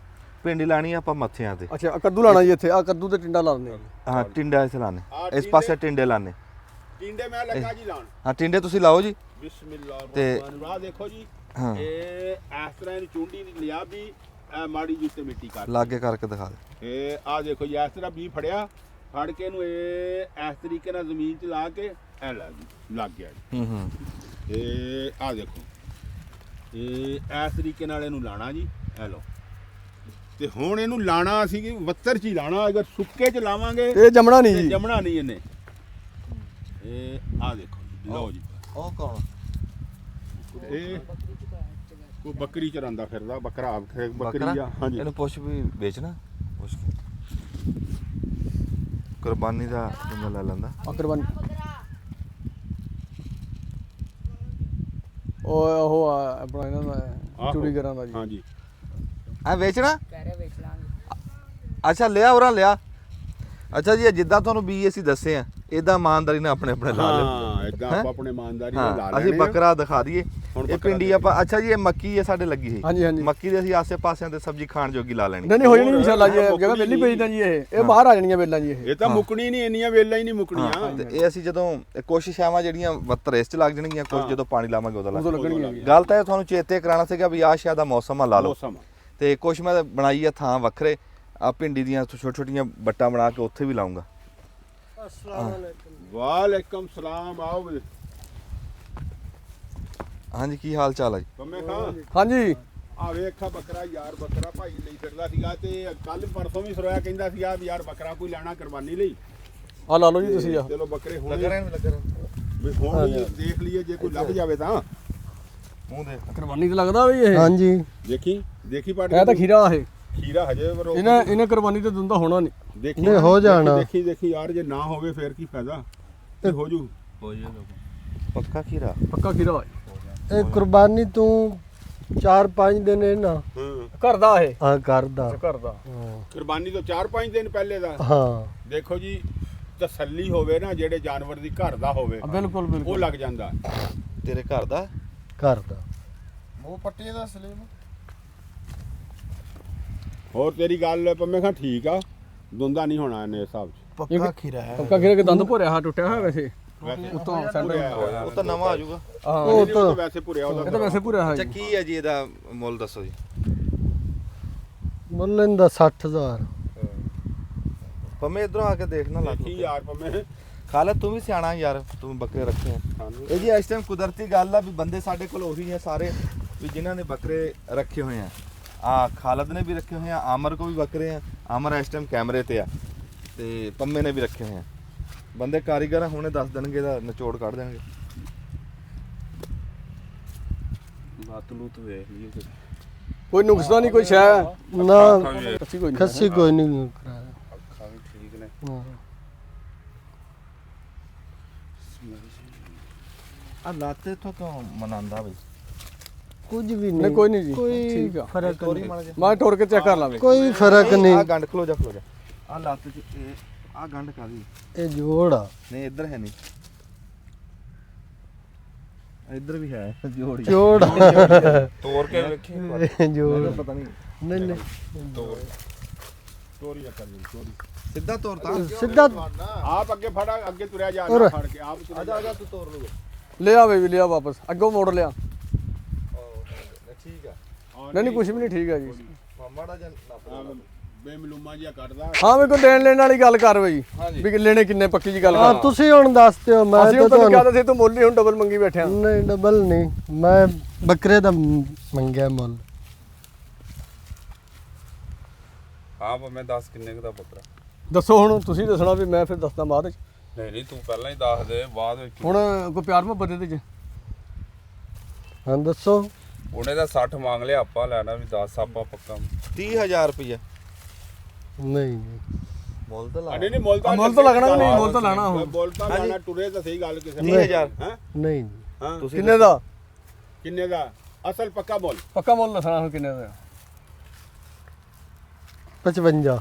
ਭਿੰਡੀ ਲਾਣੀ ਆਪਾਂ ਮੱਥਿਆਂ ਤੇ ਅੱਛਾ ਕੱਦੂ ਲਾਣਾ ਜੀ ਇੱਥੇ ਆ ਕੱਦੂ ਤੇ ਟਿੰਡਾ ਲਾ ਦਿੰਦੇ ਆ ਹਾਂ ਟਿੰਡਾ ਇਸ ਲਾਣੇ ਆਹ ਇਸ ਪਾਸੇ ਟਿੰਡੇ ਲਾਣੇ ਟਿੰਡੇ ਮੈਂ ਲੱਗਾ ਜੀ ਲਾਣ ਹਾਂ ਟਿੰਡੇ ਤੁਸੀਂ ਲਾਓ ਜੀ ਬਿਸਮਿਲ੍ਲਾਹ ਤੇ- ਰਹਿਮਾਨ ਰਹੀਮ ਦੇਖੋ ਜੀ ਹਾਂ ਇਹ ਇਸ ਤਰ੍ਹਾਂ ਇਹਨੂੰ ਚੁੰਡੀ ਲਿਆ ਵੀ ਇਹ ਮਾੜੀ ਜਿਹੀ ਤੇ ਮਿੱਟੀ ਕਰ ਲਾਗੇ ਕਰਕੇ ਦਿਖਾ ਦੇ ਇਹ ਆ ਦੇਖੋ ਜੀ ਇਸ ਤਰ੍ਹਾਂ ਬੀ ਫੜਿਆ ਫੜ ਕੇ ਇਹਨੂੰ ਇਹ ਇਸ ਤਰੀਕੇ ਨਾਲ ਜ਼ਮੀਨ 'ਚ ਲਾ ਕੇ ਐ ਲੱਗ ਗਿਆ ਜੀ ਇਹ ਆ ਦੇਖੋ ਇਹ ਇਸ ਤਰੀਕੇ ਨਾਲ ਇਹਨੂੰ ਲਾਣਾ ਜੀ ਐ ਲਓ ਤੇ ਹੁਣ ਇਹਨੂੰ ਲਾਣਾ ਅਸੀਂ ਕਿ ਵੱਤਰ 'ਚ ਹੀ ਲਾਣਾ ਅਗਰ ਸੁੱਕੇ 'ਚ ਲਾਵਾਂਗੇ ਇਹ ਜਮਣਾ ਨਹੀਂ ਤੇ ਜੀ ਜਮਣਾ ਨਹੀਂ ਇਹਨੇ ਇਹ ਆ ਦੇਖੋ ਜੀ ਲਓ ਜੀ ਉਹ ਕੌਣ ਇਹ ਕੋਈ ਬੱਕਰੀ ਚਰਾਂਦਾ ਫਿਰਦਾ ਬੱਕਰਾ ਬੱਕਰੀ ਬੱਕਰਾ? ਆ ਹਾਂਜੀ ਇਹਨੂੰ ਪੁੱਛ ਵੀ ਵੇਚਣਾ ਪੁੱਛ ਕੇ ਕੁਰਬਾਨੀ ਦਾ ਬੰਦਾ ਲੈ ਲੈਂਦਾ ਅਕਰਬਨ ਉਹ ਆਪਣਾ ਇਹਨਾਂ ਦਾ ਚੂੜੀ ਕਰਾਂ ਦਾ ਜੀ ਹਾਂਜੀ ਆ ਵੇਚਣਾ ਕਹਿ ਰਹੇ ਵੇਚ ਲਾਂਗੇ ਅੱਛਾ ਲਿਆ ਉਰਾ ਲਿਆ ਅੱਛਾ ਜੀ ਇਹ ਜਿੱਦਾਂ ਤੁਹਾਨੂੰ ਵੀ ਅਸੀਂ ਦੱਸੇ ਆ ਇਦਾਂ ਇਮਾਨਦਾਰੀ ਨਾਲ ਆਪਣੇ ਆਪਣੇ ਲਾ ਲਿਓ ਹਾਂ ਇਦਾਂ ਹੈਂ? ਆਪਾਂ ਆਪਣੇ ਇਮਾਨਦਾਰੀ ਨਾਲ ਲਾ ਹਾਂ ਲੈਣੇ ਅਸੀਂ ਬੱਕਰਾ ਦਿਖਾ ਦਈਏ ਹੁਣ ਇਹ ਬੱਕਰਾ ਪਿੰਡੀ ਆਪਾਂ ਅੱਛਾ ਜੀ ਇਹ ਮੱਕੀ ਹੈ ਸਾਡੇ ਲੱਗੀ ਹੋਈ ਹਾਂਜੀ ਹਾਂਜੀ ਮੱਕੀ ਦੇ ਅਸੀਂ ਆਸੇ ਪਾਸਿਆਂ ਤੇ ਸਬਜ਼ੀ ਖਾਣ ਜੋਗੀ ਲਾ ਲੈਣੀ ਨਹੀਂ ਨਹੀਂ ਹੋ ਜਾਣੀ ਇਨਸ਼ਾਅੱਲਾ ਜੀ ਮੁੱਕਣੀ ਜਗ੍ਹਾ ਵਿਹਲੀ ਨਹੀਂ। ਪਈ ਤਾਂ ਜੀ ਇਹ ਬਾਹਰ ਆ ਜਾਣੀਆਂ ਵੇਲਾਂ ਜੀ ਇਹ ਇਹ ਤਾਂ ਮੁੱਕਣੀ ਨਹੀਂ ਇੰਨੀਆਂ ਵੇਲਾਂ ਹੀ ਨਹੀਂ ਮੁੱਕਣੀਆਂ ਤੇ ਇਹ ਅਸੀਂ ਜਦੋਂ ਕੋਸ਼ਿਸ਼ ਆਵਾਂ ਜਿਹੜੀਆਂ ਵੱਤਰ ਇਸ ਚ ਲੱਗ ਜਾਣਗੀਆਂ ਕੁਝ ਜਦੋਂ ਪਾਣੀ ਲਾਵਾਂਗੇ ਉਦੋਂ ਲੱਗ ਉਦੋਂ ਲੱਗਣਗੀਆਂ ਜੀ ਗੱਲ ਤਾਂ ਇਹ ਤੁਹਾਨੂੰ ਚੇਤੇ ਕਰਾਉਣਾ ਸੀਗਾ ਵੀ ਆਹ ਸ਼ਾਇਦ ਦਾ ਮੌਸਮ ਆ ਲਾ ਲਓ ਮੌਸਮ ਤੇ ਕੁਛ ਮੈਂ ਬਣਾਈ ਆ ਥਾਂ ਵੱਖਰੇ ਆ ਪਿੰਡੀ ਦੀਆਂ ਛੋਟੀਆਂ ਛੋਟੀਆਂ ਬੱਟਾਂ ਬਣਾ ਕੇ ਉੱਥੇ ਵੀ ਲਾਉਂਗਾ ਵਾਲੇਕਮ ਸਲਾਮ ਆਓ ਵੀ ਹਾਂਜੀ ਕੀ ਹਾਲ ਚਾਲ ਹੈ ਜੀ ਪੰਮੇ ਖਾਂ ਹਾਂਜੀ ਆ ਵੇਖਾ ਬੱਕਰਾ ਯਾਰ ਬੱਕਰਾ ਭਾਈ ਲਈ ਫਿਰਦਾ ਸੀਗਾ ਤੇ ਕੱਲ ਪਰਸੋਂ ਵੀ ਸਰੋਇਆ ਕਹਿੰਦਾ ਸੀਗਾ ਵੀ ਯਾਰ ਬੱਕਰਾ ਕੋਈ ਲੈਣਾ ਕੁਰਬਾਨੀ ਲਈ ਆ ਲਾ ਲਓ ਜੀ ਤੁਸੀਂ ਆ ਚਲੋ ਬੱਕਰੇ ਹੁਣ ਲੱਗ ਰਹੇ ਵੀ ਹੁਣ ਵੀ ਦੇਖ ਲਈਏ ਜੇ ਕੋਈ ਲੱਗ ਜਾਵੇ ਤਾਂ ਮੂੰਹ ਦੇ ਕੁਰਬਾਨੀ ਤੇ ਲੱਗਦਾ ਵੀ ਇਹ ਹਾਂਜੀ ਦੇਖੀ ਪਾਟ ਇਹ ਤਾਂ ਖੀਰਾ ਇਹ ਖੀਰਾ ਹਜੇ ਰੋਕ ਇਹਨੇ ਕੁਰਬਾਨੀ ਤੇ ਦੁੰਦਾ ਹੋਣਾ ਨਹੀਂ ਦੇਖੀ ਨਹੀਂ, ਹੋ ਜਾਣਾ। ਦੇਖੀ ਯਾਰ ਜੇ ਨਾ ਹੋਵੇ ਫੇਰ ਕੀ ਫਾਇਦਾ ਤੇ ਹੋ ਜੂ ਪੱਕਾ ਖੀਰਾ ਪੱਕਾ ਖੀਰਾ ਇਹ ਕੁਰਬਾਨੀ ਤੂੰ 4-5 ਦਿਨ ਇਹ ਨਾ ਹਾਂ ਘਰ ਦਾ ਇਹ ਆ ਕਰਦਾ ਘਰ ਦਾ ਕੁਰਬਾਨੀ ਤੋਂ 4-5 ਦਿਨ ਪਹਿਲੇ ਦਾ ਹਾਂ ਦੇਖੋ ਜੀ ਤਸੱਲੀ ਹੋਵੇ ਨਾ ਜਿਹੜੇ ਜਾਨਵਰ ਦੀ ਘਰ ਦਾ ਹੋਵੇ ਬਿਲਕੁਲ ਉਹ ਬਿਲਕੁਲ ਲੱਗ ਜਾਂਦਾ ਤੇਰੇ ਘਰ ਦਾ ਕਰਦਾ ਮੂੰਹ ਪੱਟੀ ਦਾ ਸਲੀਮ ਹੋਰ ਤੇਰੀ ਗੱਲ ਪੰਮੇ ਖਾਂ ਠੀਕ ਆ ਦੁੰਦਾ ਨਹੀਂ ਹੋਣਾ ਇਹਨੇ ਹਿਸਾਬ ਚ ਪੱਕਾ ਖੀਰਾ ਹੈ ਪੱਕਾ ਖੀਰਾ ਕੇ ਦੰਦ ਭੋਰਿਆ ਹਾਂ ਟੁੱਟਿਆ ਹੋਇਆ ਵੈਸੇ ਵੈਸੇ ਉਤੋਂ ਸੈਂਟਰ ਉਹ ਤਾਂ ਨਵਾਂ ਆ ਜਾਊਗਾ ਹਾਂ ਉਹ ਤਾਂ ਵੈਸੇ ਭੁਰਿਆ ਇਹ ਤਾਂ ਉਹਦਾ ਵੈਸੇ ਭੋਰਿਆ ਹੈ ਅੱਛਾ ਜੀ ਕੀ ਹੈ ਜੀ ਇਹਦਾ ਮੁੱਲ ਦੱਸੋ ਜੀ ਮੁੱਲ ਇਹਦਾ 60000 ਪੰਮੇ ਇਧਰੋਂ ਆ ਕੇ ਦੇਖ ਨਾ ਲੱਗ ਦੇਖੀ ਯਾਰ ਪੰਮੇ ਖਾਲਦ ਤੂੰ ਵੀ ਸਿਆਣਾ ਯਾਰ, ਤੂੰ ਬੱਕਰੇ ਰੱਖੇ ਆ। ਇਹ ਜੀ ਇਸ ਟਾਈਮ ਕੁਦਰਤੀ ਗੱਲ ਆ ਵੀ ਬੰਦੇ ਸਾਡੇ ਕੋਲ ਉਹੀ ਆ ਸਾਰੇ ਵੀ ਜਿਨ੍ਹਾਂ ਨੇ ਬੱਕਰੇ ਰੱਖੇ ਹੋਏ ਆ ਖਾਲਦ ਨੇ ਵੀ ਰੱਖੇ ਹੋਏ ਆ, ਆਮਰ ਕੋ ਵੀ ਬੱਕਰੇ ਆ, ਆਮਰ ਇਸ ਟਾਈਮ ਕੈਮਰੇ ਤੇ ਆ, ਤੇ ਪੰਮੇ ਨੇ ਵੀ ਰੱਖੇ ਹੋਏ ਆ। ਬੰਦੇ ਕਾਰੀਗਰ ਹੁਣੇ ਦੱਸ ਦੇਣਗੇ ਦਾ ਨਿਚੋੜ ਕੱਢ ਦੇਣਗੇ। ਲੱਤ ਲੂਤ ਵੇਖ ਲਈਏ ਕੋਈ ਨੁਕਸਾ ਨਹੀਂ, ਕੋਈ ਸ਼ੈ ना ਕੱਚੀ ਕੋਈ ਨਹੀਂ। खस्सी कोई नहीं कराया ਅੱਖਾਂ ਵੀ ਠੀਕ ਨੇ हाँ। ਆ ਲਾਤੇ ਤੋਂ ਕਿਉਂ ਮਨਾਂਦਾ ਬਈ? कुछ भी नहीं, नहीं कोई नहीं जी, कोई ठीक है। फर्क ਤੋਰੀ नहीं ਮਾੜਾ ਜਿਹਾ। ਮੈਂ ਟੋਰ ਕੇ ਚੈੱਕ ਕਰ ਲਾਂਗੇ। कोई फर्क ਆ नहीं ਗੰਢ ਖਲੋ ਜਾ ਆ ਲੱਤ ਚ ਇਹ ਆ ਗੰਢ ਕਾਦੀ? ये जोड़ा ਨਹੀਂ ਇੱਧਰ ਹੈ ਨਹੀਂ, ਇੱਧਰ ਵੀ ਹੈ ਜੋੜੀ। जोड़ा ਤੋੜ ਕੇ ਵੇਖੀ ਇੱਕ ਵਾਰ। जोड़ा ਪਤਾ ਨਹੀਂ नहीं नहीं ਤੋਰੀ ਨਾ ਕਰੀ ਤੋਰੀ ਸਿੱਧਾ ਤੋਰ ਤਾਂ सीधा ਆਪ ਅੱਗੇ ਫੜਾ, ਅੱਗੇ ਤੁਰਿਆ ਜਾ ਉਰੇ। ਫੜ ਕੇ ਆਪ ਤੁਰਿਆ ਜਾ। ਆ ਜਾ ਤੂੰ ਤੋਰ ਲੂ। ਲਿਆ ਬਈ ਲਿਆ ਵਾਪਸ, ਅੱਗੋਂ ਮੋੜ ਲਿਆ। ਠੀਕ ਆ ਨਹੀਂ ਕੁਝ ਵੀ ਨਹੀਂ, ਠੀਕ ਹੈ ਜੀ। ਮਾੜਾ ਜਿਹਾ ਨੱਪ ਬੇਮਲੂਮਾ ਜਿਹਾ ਕੱਢਦਾ। ਹਾਂ ਵੀ ਕੋਈ ਦੇਣ ਲੈਣ ਵਾਲੀ ਗੱਲ ਕਰ ਬਈ, ਹਾਂਜੀ। ਵੀ ਲੈਣੇ ਕਿੰਨੇ ਪੱਕੀ ਜੀ ਗੱਲ हाँ ਕਰ। तुसी हुन दसते हो मैं ਅਸੀਂ तो ਉਹ ਤੈਨੂੰ ਤੁਹਾਨੂੰ ਕਹਿੰਦਾ ਸੀ ਤੂੰ ਮੁੱਲ ਹੀ ਹੁਣ ਡਬਲ ਮੰਗੀ ਬੈਠਿਆ। नहीं डबल नहीं मैं बकरे दा मंगया मुल ਹਾਂ ਭਾਵੇਂ ਦੱਸ किन्ने ਕੁ ਦਾ ਬੱਕਰਾ। ਦੱਸੋ ਹੁਣ, ਤੁਸੀਂ ਦੱਸਣਾ ਵੀ ਮੈਂ ਫਿਰ ਦੱਸਦਾ ਬਾਅਦ ਵਿੱਚ। ਨਹੀਂ ਨਹੀਂ ਤੂੰ ਪਹਿਲਾਂ ਹੀ ਦੱਸ ਦੇ, ਬਾਅਦ ਵਿੱਚ ਹੁਣ ਕੋਈ ਪਿਆਰ ਮੁਹੱਬਤ ਇਹਦੇ ਚ। हाँ दसो ਉਹਨੇ ਤਾਂ 60 ਮੰਗ ਲਿਆ, ਆਪਾਂ ਲੈਣਾ ਵੀ 10 ਆਪਾਂ ਪੱਕਾ। 30000 ਰੁਪਇਆ नहीं ਮੁੱਲ ਤਾਂ ਲਾ। ਨਹੀਂ ਨਹੀਂ ਮੁੱਲ ਤਾਂ ਮੁੱਲ ਤਾਂ ਲੱਗਣਾ ਵੀ ਨਹੀਂ, ਮੁੱਲ ਤਾਂ ਲਾਣਾ ਹੁਣ। ਮੁੱਲ ਤਾਂ ਲਾਣਾ, ਟੁਰੇ ਤਾਂ ਸਹੀ ਗੱਲ ਕਿਸੇ 30000 ਹੈ नहीं ਹਾਂ ਤੁਸੀਂ ਕਿੰਨੇ ਦਾ ਕਿੰਨੇ ਦਾ ਅਸਲ ਪੱਕਾ ਮੁੱਲ? ਪੱਕਾ ਮੁੱਲ ਦੱਸਣਾ ਹੁਣ ਕਿੰਨੇ ਦਾ। 55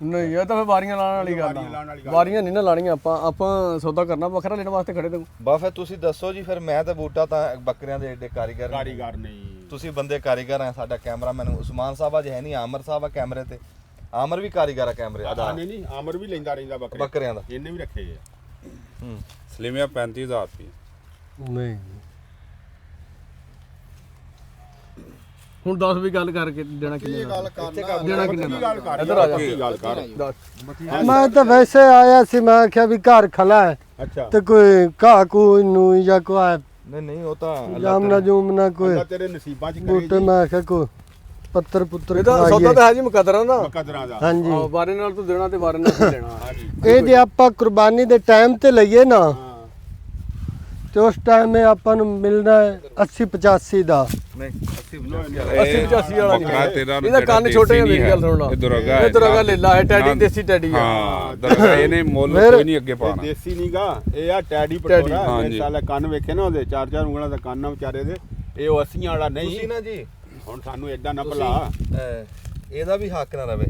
ਨਹੀਂ ਇਹ ਤਾਂ ਫਿਰ ਵਾਰੀਆਂ ਲਾਉਣ ਵਾਲੀ ਗੱਲ ਵਾਰੀਆਂ ਲਾਉਣ ਵਾਲੀ ਆ। ਗੱਲ। ਵਾਰੀਆਂ ਨਹੀਂ ਨਾ ਲਾਣੀਆਂ, ਆਪਾਂ ਸੌਦਾ ਕਰਨਾ ਵੱਖਰਾ ਲੈਣ ਵਾਸਤੇ ਖੜੇ ਤੇ। ਬਾ ਫਿਰ ਤੁਸੀਂ ਦੱਸੋ ਜੀ, ਫਿਰ ਮੈਂ ਤਾਂ ਬੂਟਾ ਤਾਂ ਬੱਕਰਿਆਂ ਦੇ ਏਡੇ ਕਾਰੀਗਰ ਨਹੀਂ। ਕਾਰੀਗਰ ਨਹੀਂ। ਤੁਸੀਂ ਬੰਦੇ ਕਾਰੀਗਰ ਆ। ਸਾਡਾ ਕੈਮਰਾਮੈਨ ਉਸਮਾਨ ਸਾਹਿਬ ਅੱਜ ਹੈ ਨਹੀਂ, ਆਮਰ ਸਾਹਿਬ ਆ ਕੈਮਰੇ ਤੇ। ਆਮਰ ਵੀ ਕਾਰੀਗਰ ਆ ਕੈਮਰੇ ਦਾ, ਨਹੀਂ ਨਹੀਂ ਆਮਰ ਵੀ ਲੈਂਦਾ ਰਹਿੰਦਾ ਬੱਕਰੇ, ਬੱਕਰਿਆਂ ਦਾ। ਇਹਨੇ ਵੀ ਰੱਖੇ ਆ। ਹੂੰ ਸਲਿਮਿਆ 35000 ਰੁਪਏ। नहीं ਹੁਣ 10 ਵੀ ਗੱਲ ਕਰਕੇ ਦੇਣਾ ਕਿੰਨੇ ਦਾ। ਦੇਣਾ ਕਿੰਨੇ ਕੀ ਦਾ। ਗੱਲ ਕਰ ਇੱਧਰ ਆ ਜਾ। ਕੀ ਗੱਲ ਕਰ। ਦੱਸ। मैं तो वैसे आया सी मैं आख्या भी घर खला है ਅੱਛਾ तो कोई घाह को नू या कोई ਨਹੀਂ ਨਹੀਂ ਉਹ ਤਾਂ जामना जूमना कोई ਅੱਲਾ ਤੇਰੇ ਨਸੀਬਾਂ ਚ ਕਰੇ बूटे में आख्या कोई पत्थर पुत्तर ਇਹ ਤਾਂ ਸੌਦਾ ਤਾਂ ਹੈ ਜੀ ਮੁਕੱਦਰਾਂ ਦਾ। ਕਦਰਾਂ ਦਾ। हाँ जी ਆਹ, ਵਾਰੇ ਨਾਲ ਤੂੰ ਦੇਣਾ ਤੇ ਵਾਰੇ ਨਾਲ ਤੂੰ ਲੈਣਾ। ਹਾਂਜੀ ਇਹ ਜੇ ਆਪਾਂ ਕੁਰਬਾਨੀ ਦੇ ਟਾਈਮ ਤੇ ਲਈਏ ਨਾ ਹਾਂ ਤੇ ਉਸ ਟਾਈਮ ਇਹ ਆਪਾਂ ਨੂੰ ਮਿਲਣਾ ਹੈ 80 85 ਦਾ। ਨਹੀਂ 80 80 85 ਵਾਲਾ ਨਹੀਂ ਬੱਕਰਾ ਹੈ। ਤੇਰਾ ਇਹਦਾ ਕੰਨ ਛੋਟੇ ਆ, ਮੇਰੀ ਗੱਲ ਸੁਣਨਾ। ਇਹ ਦੁਰਗਾ ਇਹ ਦੁਰਗਾ ਲੇਲਾ ਹੈ, ਟੈਡੀ ਦੇਸੀ ਟੈਡੀ ਆ। ਹਾਂ ਦੁਰਗਾ ਇਹਨੇ ਮੁੱਲ ਫਿਰ- ਕੋਈ ਨਹੀਂ ਅੱਗੇ ਇਹ ਪਾਣਾ। ਦੇਸੀ ਨੀਗਾ, ਇਹ ਆ ਟੈਡੀ ਪਟੋਰਾ। ਹਾਂਜੀ। ਮੇਰੇ ਸਾਲੇ ਕੰਨ ਵੇਖੇ ਨਾ ਉਹਦੇ, ਚਾਰ ਚਾਰ ਉਂਗਲਾਂ ਦਾ ਕੰਨ ਆ ਵਿਚਾਰੇ ਦੇ। ਇਹ ਉਹ 80 ਵਾਲਾ ਨਹੀਂ। ਤੁਸੀਂ ਨਾ ਜੀ ਹੁਣ ਸਾਨੂੰ ਐਡਾ ਨਾ ਤੁਸੀਂ, ਭਲਾ। ਇਹਦਾ ਵੀ ਹੱਕ ਨਾ ਰਵੇ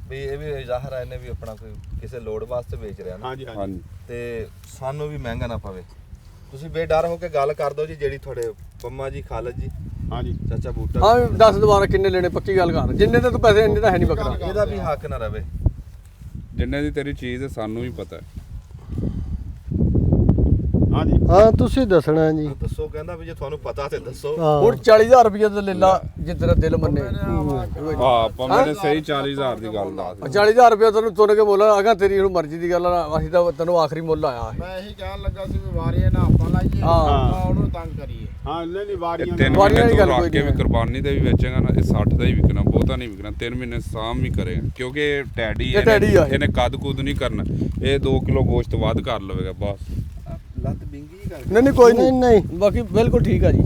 ਵੀ ਇਹ ਵੀ ਜ਼ਾਹਰ ਹੈ ਇਹਨੇ ਵੀ ਆਪਣਾ ਕੋਈ ਕਿਸੇ ਲੋੜ ਵਾਸਤੇ ਵੇਚ ਰਿਹਾ ਨਾ, ਹਾਂਜੀ ਹਾਂਜੀ ਹਾਂਜੀ ਤੇ ਸਾਨੂੰ ਵੀ ਮਹਿੰਗਾ ਨਾ ਪਵੇ। ਤੁਸੀਂ ਬੇਡਰ ਹੋ ਕੇ ਗੱਲ ਕਰ ਦਿਓ ਜੀ, ਜਿਹੜੀ ਤੁਹਾਡੇ ਪੰਮਾ ਜੀ, ਖਾਲਦ ਜੀ, ਹਾਂਜੀ ਚਾਚਾ ਬੂਟਾ, ਹਾਂ ਵੀ ਦੱਸ ਦੁਬਾਰਾ ਕਿੰਨੇ ਲੈਣੇ, ਪੱਕੀ ਗੱਲ ਕਰ। ਜਿੰਨੇ ਤੇ ਤੂੰ ਪੈਸੇ ਇੰਨੇ ਤਾਂ ਹੈ ਨਹੀਂ ਬੱਕਰਾ। ਇਹਦਾ ਵੀ ਹੱਕ ਨਾ ਰਵੇ। ਜਿੰਨੇ ਦੀ ਤੇਰੀ ਚੀਜ਼ ਹੈ ਸਾਨੂੰ ਵੀ ਪਤਾ ਹੈ। ਹਾਂਜੀ ਹਾਂ ਤੁਸੀਂ ਦੱਸਣਾ ਜੀ। ਦੱਸੋ, ਕਹਿੰਦਾ ਵੀ ਜੇ ਤੁਹਾਨੂੰ ਪਤਾ ਤੇ ਦੱਸੋ। ਹਾਂ ਹੁਣ 40000 ਰੁਪਏ ਦਾ ਲੈ ਲਾ, ਜੇ ਤੇਰਾ ਦਿਲ ਮੰਨੇ। ਹਾਂ ਪੰਮੇ ਨੇ ਸਹੀ 40000 ਦੀ ਗੱਲ ਦੱਸ। 40000 ਰੁਪਏ ਤੈਨੂੰ ਤੁਰ ਕੇ ਬੋਲਾਂ, ਅਗਾ ਤੇਰੀ ਹੁਣ ਮਰਜ਼ੀ ਦੀ ਗੱਲ ਆ। ਅਸੀਂ ਤਾਂ ਤੈਨੂੰ ਆਖਰੀ ਮੁੱਲ ਆਇਆ ਹੈ। ਮੈਂ ਇਹੀ ਕਹਿਣ ਲੱਗਾ ਸੀ ਵੀ ਵਾਰੀਆਂ ਨਾ ਆਪਾਂ ਲਾਈਏ, ਹਾਂ। ਆਪਾਂ ਉਹਨੂੰ ਤੰਗ ਕਰੀਏ। ਹਾਂ ਨਹੀਂ ਨਹੀਂ ਵਾਰੀਆਂ 3 ਵਾਰੀਆਂ ਮਹੀਨੇ ਦੀ ਤੂੰ ਗੱਲ ਕੋਈ ਰੱਖ ਕੇ ਨਹੀਂ ਵੀ ਕੁਰਬਾਨੀ ਦੇ ਵੀ ਵੇਚੇਗਾ ਨਾ, ਇਹ 60 ਦਾ ਹੀ ਵਿਕਣਾ, ਬਹੁਤਾ ਨਹੀਂ ਵਿਕਣਾ। 3 ਮਹੀਨੇ ਸਾਮ ਵੀ ਕਰੇ, ਕਿਉਂਕਿ ਇਹ ਟੈਡੀ ਇਹ ਟੈਡੀ ਆ ਇਹ। ਇਹਨੇ ਕੱਦ ਕੁੱਦ ਨਹੀਂ ਕਰਨਾ। ਇਹ 2 ਕਿਲੋ ਗੋਸ਼ਤ ਵੱਧ ਕਰ ਲਵੇਗਾ ਬਸ। ਲੱਤ ਬਿੰਗੀ ਜੀ ਕਰ ਨਹੀਂ ਨਹੀਂ ਕੋਈ ਨਹੀਂ ਨਹੀਂ, ਨਹੀਂ ਬਾਕੀ ਬਿਲਕੁਲ ਠੀਕ ਆ ਜੀ।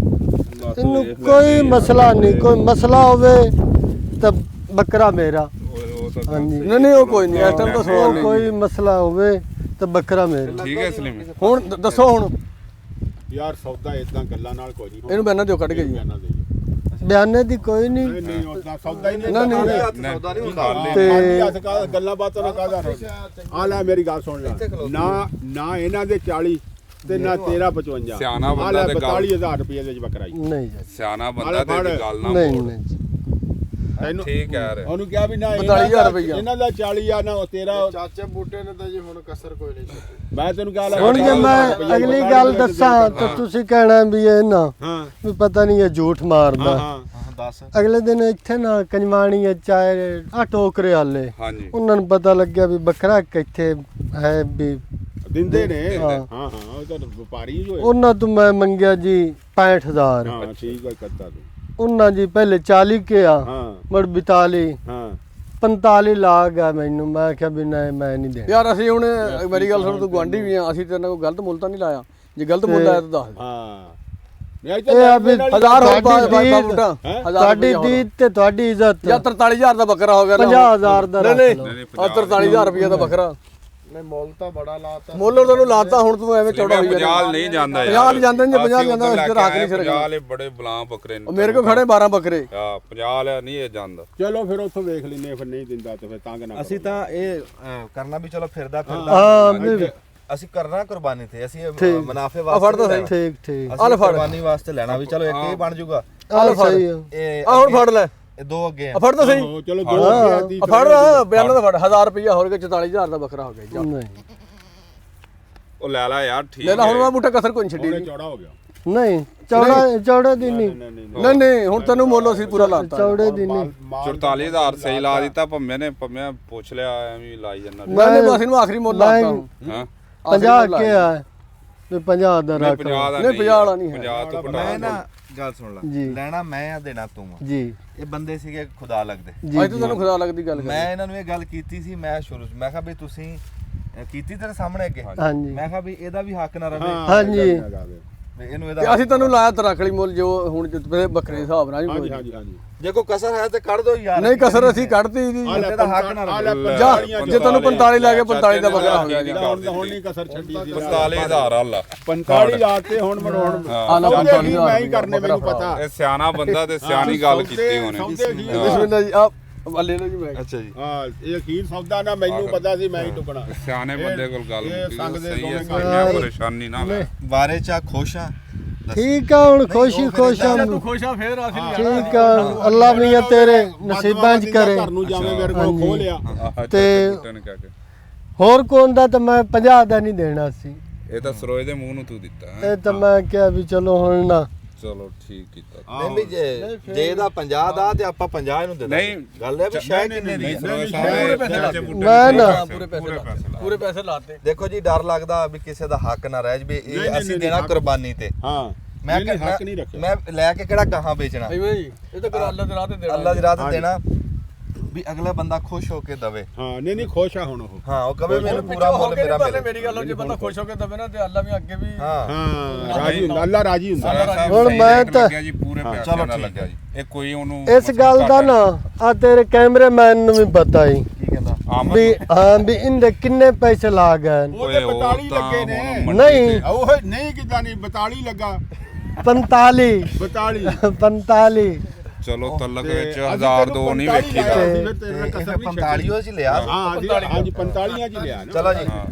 ਤੈਨੂੰ ਕੋਈ ਮਸਲਾ ਨਹੀਂ, ਕੋਈ ਮਸਲਾ ਹੋਵੇ ਤਾਂ ਬੱਕਰਾ ਮੇਰਾ। ਉਹ ਤਾਂ ਹਾਂਜੀ ਨਹੀਂ ਨਹੀਂ ਉਹ ਕੋਈ ਨਹੀਂ, ਇਸ ਟਾਈਮ ਤਾਂ ਸਵਾਲ ਨਹੀਂ। ਕੋਈ ਮਸਲਾ ਹੋਵੇ ਤਾਂ ਬੱਕਰਾ ਮੇਰਾ। ਠੀਕ ਹੈ ਸਲੀਮ। ਹੁਣ ਦੱਸੋ ਹੁਣ ਯਾਰ ਸੌਦਾ ਇਦਾਂ ਗੱਲਾਂ ਨਾਲ ਕੋਈ ਨਹੀਂ। ਇਹਨੂੰ ਬੈਨਾਂ ਦਿਓ ਕੱਢ ਕੇ ਜੀ। ਬਿਆਨਾਂ ਦੇ ਦਿਓ। ਬਿਆਨੇ ਦੀ ਕੋਈ ਨਹੀਂ ਨਹੀਂ। ਨਹੀਂ ਉਦਾਂ ਸੌਦਾ ਹੀ ਨਹੀਂ। ਨਹੀਂ, ਨਹੀਂ, ਨਹੀਂ ਸੌਦਾ ਨਹੀਂ ਹੁੰਦਾ। ਤੇ- ਖਾਲੀ ਹੱਥ ਕਾ ਗੱਲਾਂ ਬਾਤਾਂ ਨਾ ਕਾਹਦਾ ਆ ਲੈ ਮੇਰੀ ਗੱਲ ਸੁਣ ਲੈ। ਨਾ ਨਾ ਇਹਨਾਂ ਦੇ 40 ਤੇ ਨਾ 13 55। ਸਿਆਣਾ ਆ ਬੰਦਾ ਲੈ ਤੇ ਗੱਲ- 42000 ਰੁਪਏ ਦੇ ਵਿੱਚ ਬੱਕਰਾ ਹੀ। ਨਹੀਂ ਜੀ ਸਿਆਣਾ ਬੰਦਾ ਤੇ ਇਹਦੀ ਗੱਲ ਨਾ ਨਹੀਂ ਮੋੜ। ਨਹੀਂ ਤੈਨੂੰ ਠੀਕ ਕਹਿ ਰਿਹਾ। ਉਹਨੂੰ ਕਿਹਾ ਵੀ ਨਾ 45,000 ਰੁਪਈਆ। ਇਹਨਾਂ ਦਾ 40 ਆ ਨਾ 13। ਚਾਚੇ ਬੂਟੇ ਨੇ ਤਾਂ ਜੀ ਹੁਣ ਕਸਰ ਕੋਈ ਨਹੀਂ ਛੱਡੀ। ਮੈਂ ਤੈਨੂੰ ਕਿਹਾ ਲੈ ਹੁਣ ਜੇ ਮੈਂ ਅਗਲੀ ਗੱਲ ਦੱਸਾਂ ਤਾਂ ਤੁਸੀਂ ਕਹਿਣਾ ਵੀ ਇਹ ਨਾ ਹਾਂ ਵੀ ਪਤਾ ਨਹੀਂ ਇਹ ਝੂਠ ਮਾਰਦਾ। ਹਾਂ ਹਾਂ ਦੱਸ। ਅਗਲੇ ਦਿਨ ਇੱਥੇ ਨਾ ਕੰਜਵਾਣੀ ਚਾਹੇ ਆ ਟੋਕਰੇ ਵਾਲੇ, ਹਾਂਜੀ ਉਹਨਾਂ ਨੂੰ ਪਤਾ ਲੱਗਿਆ ਵੀ ਬੱਕਰਾ ਕਿੱਥੇ ਹੈ, ਵੀ ਦਿੰਦੇ ਨੇ ਹਾਂ। ਹਾਂ ਉਹ ਤਾਂ ਵਪਾਰੀ ਹੀ ਹੋਏ। ਉਹਨਾਂ ਤੋਂ ਮੈਂ ਮੰਗਿਆ ਜੀ 65000 ਹਾਂ ਠੀਕ ਹੈ ਕੱਤਾ ਤੂੰ। ਉਹਨਾਂ ਜੀ ਪਹਿਲੇ 40 ਕਿਹਾ ਹਾਂ ਮੁੜ 42 ਹਾਂ 45 ਲਾ ਗਿਆ ਮੈਨੂੰ। ਮੈਂ ਕਿਹਾ ਵੀ ਨਹੀਂ ਮੈਂ ਨਹੀਂ ਦੇਣਾ। ਯਾਰ ਅਸੀਂ ਹੁਣ ਮੇਰੀ ਗੱਲ ਸੁਣ, ਤੂੰ ਗੁਆਂਢੀ ਵੀ ਆ, ਅਸੀਂ ਤੇਰੇ ਨਾਲ ਕੋਈ ਗਲਤ ਮੁੱਲ ਤਾਂ ਨਹੀਂ ਲਾਇਆ। ਜੇ ਗਲਤ ਮੁੱਲ ਆਇਆ ਤਾਂ ਦੱਸ ਦੇ। ਹਾਂ ਇਹ ਆ ਵੀ 1000 ਹੋਰ ਪਾ ਤੁਹਾਡੀ ਬੂਟਾ, 1000 ਤੁਹਾਡੀ ਦੀਦ ਤੇ ਤੁਹਾਡੀ ਇੱਜ਼ਤ। ਜਾਂ 43000 ਦਾ ਬੱਕਰਾ ਹੋ ਗਿਆ। 50000 ਦਾ ਰੱਖ ਨਹੀਂ ਲਓ। ਨਹੀਂ 43000 ਰੁਪਏ ਦਾ ਬੱਕਰਾ ਨਹੀਂ ਮੁੱਲ ਤਾਂ ਬੜਾ ਲਾਤਾ। ਮੁੱਲ ਤੈਨੂੰ ਲਾਤਾ, ਹੁਣ ਤੂੰ ਐਵੇਂ ਚੌੜਾ ਹੋਈ ਜਾਂਦਾ। 50 ਨਹੀਂ ਜਾਂਦਾ 50 ਨਹੀਂ ਜਾਂਦੇ, ਜੇ 50 ਜਾਂਦਾ ਇਸ ਤੇ ਰੱਖ ਨਹੀਂ ਸਿਰ। 50 ਵਾਲੇ ਬੜੇ ਬਲਾਂ ਬੱਕਰੇ ਨੇ। ਮੇਰੇ ਕੋਲ ਖੜੇ 12 ਬੱਕਰੇ। ਆ 50 ਵਾਲਾ ਨਹੀਂ ਇਹ ਜਾਂਦਾ। ਚਲੋ ਫਿਰ ਉੱਥੋਂ ਵੇਖ ਲੈਨੇ, ਫਿਰ ਨਹੀਂ ਦਿੰਦਾ ਤੇ ਫਿਰ ਤੰਗ ਨਾ ਅਸੀਂ ਤਾਂ ਇਹ ਕਰਨਾ ਵੀ ਚਲੋ ਫਿਰਦਾ ਹਾਂ ਫਿਰਦਾ ਵੀ ਅਸੀਂ ਕਰਨਾ ਕੁਰਬਾਨੀ ਤੇ, ਅਸੀਂ ਇਹ ਠੀਕ। ਮੁਨਾਫੇ ਆ ਫੜ ਵਾਸਤੇ ਤਾਂ ਨਹੀਂ ਸਹੀ। ਲੈਣਾ। ਠੀਕ ਠੀਕ ਅਸੀਂ ਆਹ ਲੈ ਫੜ। ਕੁਰਬਾਨੀ ਵਾਸਤੇ ਲੈਣਾ ਵੀ ਚਲੋ ਇੱਕ ਇਹ ਬਣ ਜਾਊਗਾ। ਆ ਸਹੀ ਆ। ਇਹ ਆ ਹੁਣ ਫੜ ਲੈ, ਇਹ ਦੋ ਅੱਗੇ ਆ ਆ। ਫੜ ਤਾਂ ਸਹੀ। ਆਹੋ, ਚਲੋ 2000 ਦੀ ਆ ਫੜ ਬਿਆਨ ਦਾ ਫੜ 1000 ਰੁਪਏ ਹੋਰ ਕੇ 44000 ਦਾ ਬੱਕਰਾ ਹੋ ਗਿਆ ਜਾ। ਨਹੀਂ ਉਹ ਲੈ ਲੈ ਯਾਰ ਠੀਕ ਲੈ ਲੈ ਹੁਣ ਹੈ। ਮੈਂ ਬੂਟਾ ਕਸਰ ਕੋਈ ਨਹੀਂ ਛੱਡੀ। ਉਹਨੇ ਚੌੜਾ ਹੋ ਗਿਆ। ਨਹੀਂ ਚੌੜਾ ਦੀ ਨਹੀਂ। ਨਹੀਂ ਨਹੀਂ ਹੁਣ ਤੈਨੂੰ ਮੁੱਲ ਅਸੀਂ ਪੂਰਾ ਲਾਤਾ। ਚੌੜੇ ਦੀ ਨਹੀਂ। 44000 ਸਹੀ ਲਾ ਦਿੱਤਾ ਭੰਮੇ ਨੇ। ਭੰਮੇ ਪੁੱਛ ਲਿਆ ਐਵੇਂ ਲਾਈ ਜਾਂਦਾ। ਮੈਂ ਬਸ ਇਹਨੂੰ ਆਖਰੀ ਮੁੱਲ ਲਾਤਾ ਹੁਣ। ਹਾਂ 50 ਕਿਹਾ ਵੀ 50 ਦਾ ਨਹੀਂ ਰੱਖ 50 ਦਾ ਨਹੀਂ, 50 ਵਾਲਾ ਨਹੀਂ ਹੈ। 50 ਤੋਂ ਮੈਂ ਘਟਾ ਨਾ ਗੱਲ ਸੁਣ ਲੈ, ਜੀ। ਲੈਣਾ ਮੈਂ ਆ ਦੇਣਾ ਤੂੰ ਆ। ਜੀ ਇਹ ਬੰਦੇ ਸੀਗੇ ਖੁਦਾ ਲੱਗਦੇ। ਜੀ ਅੱਜ ਤਾਂ ਤੈਨੂੰ ਖੁਦਾ ਲੱਗਦੀ ਗੱਲ ਕਰ। ਮੈਂ ਇਹਨਾਂ ਨੂੰ ਇਹ ਗੱਲ ਕੀਤੀ ਸੀ, ਮੈਂ ਸ਼ੁਰੂ ਚ ਮੈਂ ਕਿਹਾ ਵੀ ਤੁਸੀਂ ਕੀਤੀ ਤੇਰੇ ਸਾਹਮਣੇ ਅੱਗੇ। ਹਾਂਜੀ ਮੈਂ ਕਿਹਾ ਵੀ ਇਹਦਾ ਵੀ ਹੱਕ ਨਾ ਰਵੇ ਹਾਂਜੀ। ਵੀ ਇਹਨੂੰ ਤੇ ਇਹਦਾ ਅਸੀਂ ਤੈਨੂੰ ਲਾਇਆ ਤਰਾਖਲੀ ਮੁੱਲ ਜੋ ਹੁਣ ਬੱਕਰੇ ਦੇ ਹਿਸਾਬ ਨਾਲ ਹਾਂਜੀ ਵੀ ਹਾਂਜੀ ਹਾਂਜੀ ਜੇ ਕੋਈ ਕਸਰ ਹੈ ਤੇ ਕੱਢ ਦੋ ਯਾਰ। ਨਹੀਂ ਕਸਰ ਅਸੀਂ ਕੱਢਤੀ ਜੀ। ਬੰਦੇ ਦਾ ਹੱਕ ਨਾ ਰਵੇ। ਜਾ ਜੇ ਤੈਨੂੰ 45 ਲੈ ਕੇ 45 ਦਾ ਬੱਕਰਾ ਹੋ ਗਿਆ ਜੀ। ਹੁਣ ਨਹੀਂ ਕਸਰ ਛੱਡੀ ਸੀ। 45000 ਵਾਲਾ 45000 ਤੇ ਹੁਣ ਹੁਣ ਆ ਲੈ ਸੌਦੇ 45 ਮੈਂ ਹੀ ਕਰਨੇ, ਮੈਨੂੰ ਪਤਾ। ਇਹ ਸਿਆਣਾ ਬੰਦਾ ਤੇ ਸਿਆਣੀ ਗੱਲ ਕੀਤੀ ਉਹਨੇ। ਸੌਦੇ ਕੀ ਆ? ਬਿਸਮਿਲ੍ਲਾ ਜੀ ਆ ਲੈ ਲਓ ਜੀ ਮੈਂ। ਅੱਛਾ ਜੀ। ਹਾਂ ਇਹ ਅਖੀਰ ਸੌਦਾ ਨਾ ਮੈਨੂੰ ਪਤਾ ਸੀ ਮੈਂ ਹੀ ਟੁਕਣਾ। ਸਿਆਣੇ ਬੰਦੇ ਕੋਲ ਗੱਲ ਇਹ ਮੁੱਕੀ ਸੰਗ ਦੇ ਸਹੀ ਹੈ। ਦੋਵੇਂ ਸਾਹਮਣੇ ਪਰੇਸ਼ਾਨੀ ਨਾ ਲੈ। ਬਾਰੇ ਚਾ ਖੁਸ਼ ਆ। ਠੀਕ ਆ ਹੁਣ ਖੁਸ਼ੀ ਖੁਸ਼ ਆ। ਤੂੰ ਖੁਸ਼ ਆ ਫੇਰ ਅਸੀਂ ਠੀਕ ਆ ਅੱਲਾ ਮੀਆਂ ਤੇਰੇ ਨਸੀਬਾਂ 'ਚ ਕਰੇ। ਘਰ ਨੂੰ ਜਾਵੇਂ ਮੇਰੇ ਕੋਲ ਖੋ ਲਿਆ। ਤੇ- ਬੂਟੇ ਨੇ ਕਹਿ ਕੇ ਹੋਰ ਕੋਣ ਦਾ ਤਾਂ ਮੈਂ 50 ਦਾ ਨਹੀਂ ਦੇਣਾ ਸੀ। ਇਹ ਤਾਂ ਸਰੋਏ ਦੇ ਮੂੰਹ ਨੂੰ ਤੂੰ ਦਿੱਤਾ ਹੈ। ਇਹ ਤਾਂ ਮੈਂ ਕਿਹਾ ਵੀ ਚਲੋ ਹੁਣ ਨਾ। ਚਲੋ ਠੀਕ ਕੀਤਾ। ਨਹੀਂ ਵੀ ਜੇ ਇਹਦਾ 50 ਦਾ ਤੇ ਆਪਾਂ 50 ਇਹਨੂੰ ਦੇ ਦਾਂਗੇ। ਨਹੀਂ। ਗੱਲ ਹੈ ਵੀ ਸ਼ਾਇਦ ਕਿੰਨੇ ਦੀ ਹੈ। ਸਰੋਏ ਪੂਰੇ ਪੈਸੇ ਲਾ ਸਾਹਿਬ ਦੇ। ਮੈਂ ਨਾ ਪੂਰੇ ਪੈਸੇ ਲਾ ਪੂਰੇ ਪੈਸੇ ਲਾਤੇ। ਦੇਖੋ ਜੀ ਡਰ ਲੱਗਦਾ ਵੀ ਕਿਸੇ ਦਾ ਹੱਕ ਨਾ ਰਹਿ ਜਵੇ। ਨਹੀਂ, ਇਹ ਨਹੀਂ, ਅਸੀਂ ਨਹੀਂ, ਦੇਣਾ ਹੱਕ- ਕੁਰਬਾਨੀ ਤੇ। ਹਾਂ ਮੈਂ ਨਹੀਂ, ਹੱਕ ਨਹੀਂ ਰੱਖਿਆ। ਮੈਂ ਲੈ ਕੇ ਕਿਹੜਾ ਗਾਹਾਂ ਵੇਚਣਾ। ਐਵੇਂ ਜੀ ਇਹ ਤਾਂ ਕਰ ਅੱਲਾ ਦੇ ਰਾਹ ਤੇ ਦੇਣਾ। ਅੱਲਾ ਦੀ ਰਾਹ ਤੇ ਹਾਂਜੀ। ਦੇਣਾ ਵੀ ਅਗਲਾ ਬੰਦਾ ਖੁਸ਼ ਹੋ ਕੇ ਦਵੇ। ਹਾਂ ਨਹੀਂ ਖੁਸ਼ ਆ ਹੁਣ ਉਹ। ਹਾਂ ਉਹ ਕਵੇ ਮੈਨੂੰ ਪੂਰਾ ਮੁੱਲ ਮੇਰਾ ਮਿਲੇ। ਮੇਰੀ ਗੱਲ ਜੇ ਬੰਦਾ ਖੁਸ਼ ਹੋ ਕੇ ਦਵੇ ਨਾ ਤੇ ਅੱਲਾ ਵੀ ਅੱਗੇ ਵੀ ਹਾਂ ਹਾਂ ਰਾਜੀ ਹੁੰਦਾ, ਅੱਲਾ ਰਾਜੀ ਹੁੰਦਾ। ਹੁਣ ਮੈਂ ਤਾਂ- ਜੀ ਪੂਰੇ ਚਲੋ ਪੈਸਿਆਂ ਨਾਲ ਠੀਕ ਲੱਗਿਆ ਹੈ। ਜੀ। ਇਹ ਕੋਈ ਉਹਨੂੰ ਇਸ ਗੱਲ ਦਾ ਨਾ ਆ ਤੇਰੇ ਕੈਮਰਾਮੈਨ ਨੂੰ ਵੀ ਪਤਾ ਹੀ ਕੀ ਕਹਿੰਦਾ। ਵੀ ਹਾਂ ਵੀ ਇਹਦੇ ਕਿੰਨੇ ਪੈਸੇ ਲਾ ਗਏ। ਉਹ ਤੇ 42 ਲੱਗੇ ਨੇ। ਨਹੀਂ ਉਹ ਨਹੀਂ ਕਿਦਾਂ ਨਹੀਂ 42 ਲੱਗਾ 45 42 ਚਲੋ ਤਲਕ ਤੇ ਵਿੱਚ ਅਸੀਂ 1000 ਦੋ ਨਹੀਂ 45 ਵੇਖੀਦਾ। ਲਾਇਆ ਸੀ, ਫਿਰ ਤੇਰੇ ਨਾਲ ਇਹ ਕਸਰ ਫਿਰ ਨਹੀਂ 45 ਉਹ ਚ ਲਿਆ। ਹਾਂ ਹਾਂਜੀ 45 ਚ ਲਿਆ ਨਾ। ਚਲੋ ਜੀ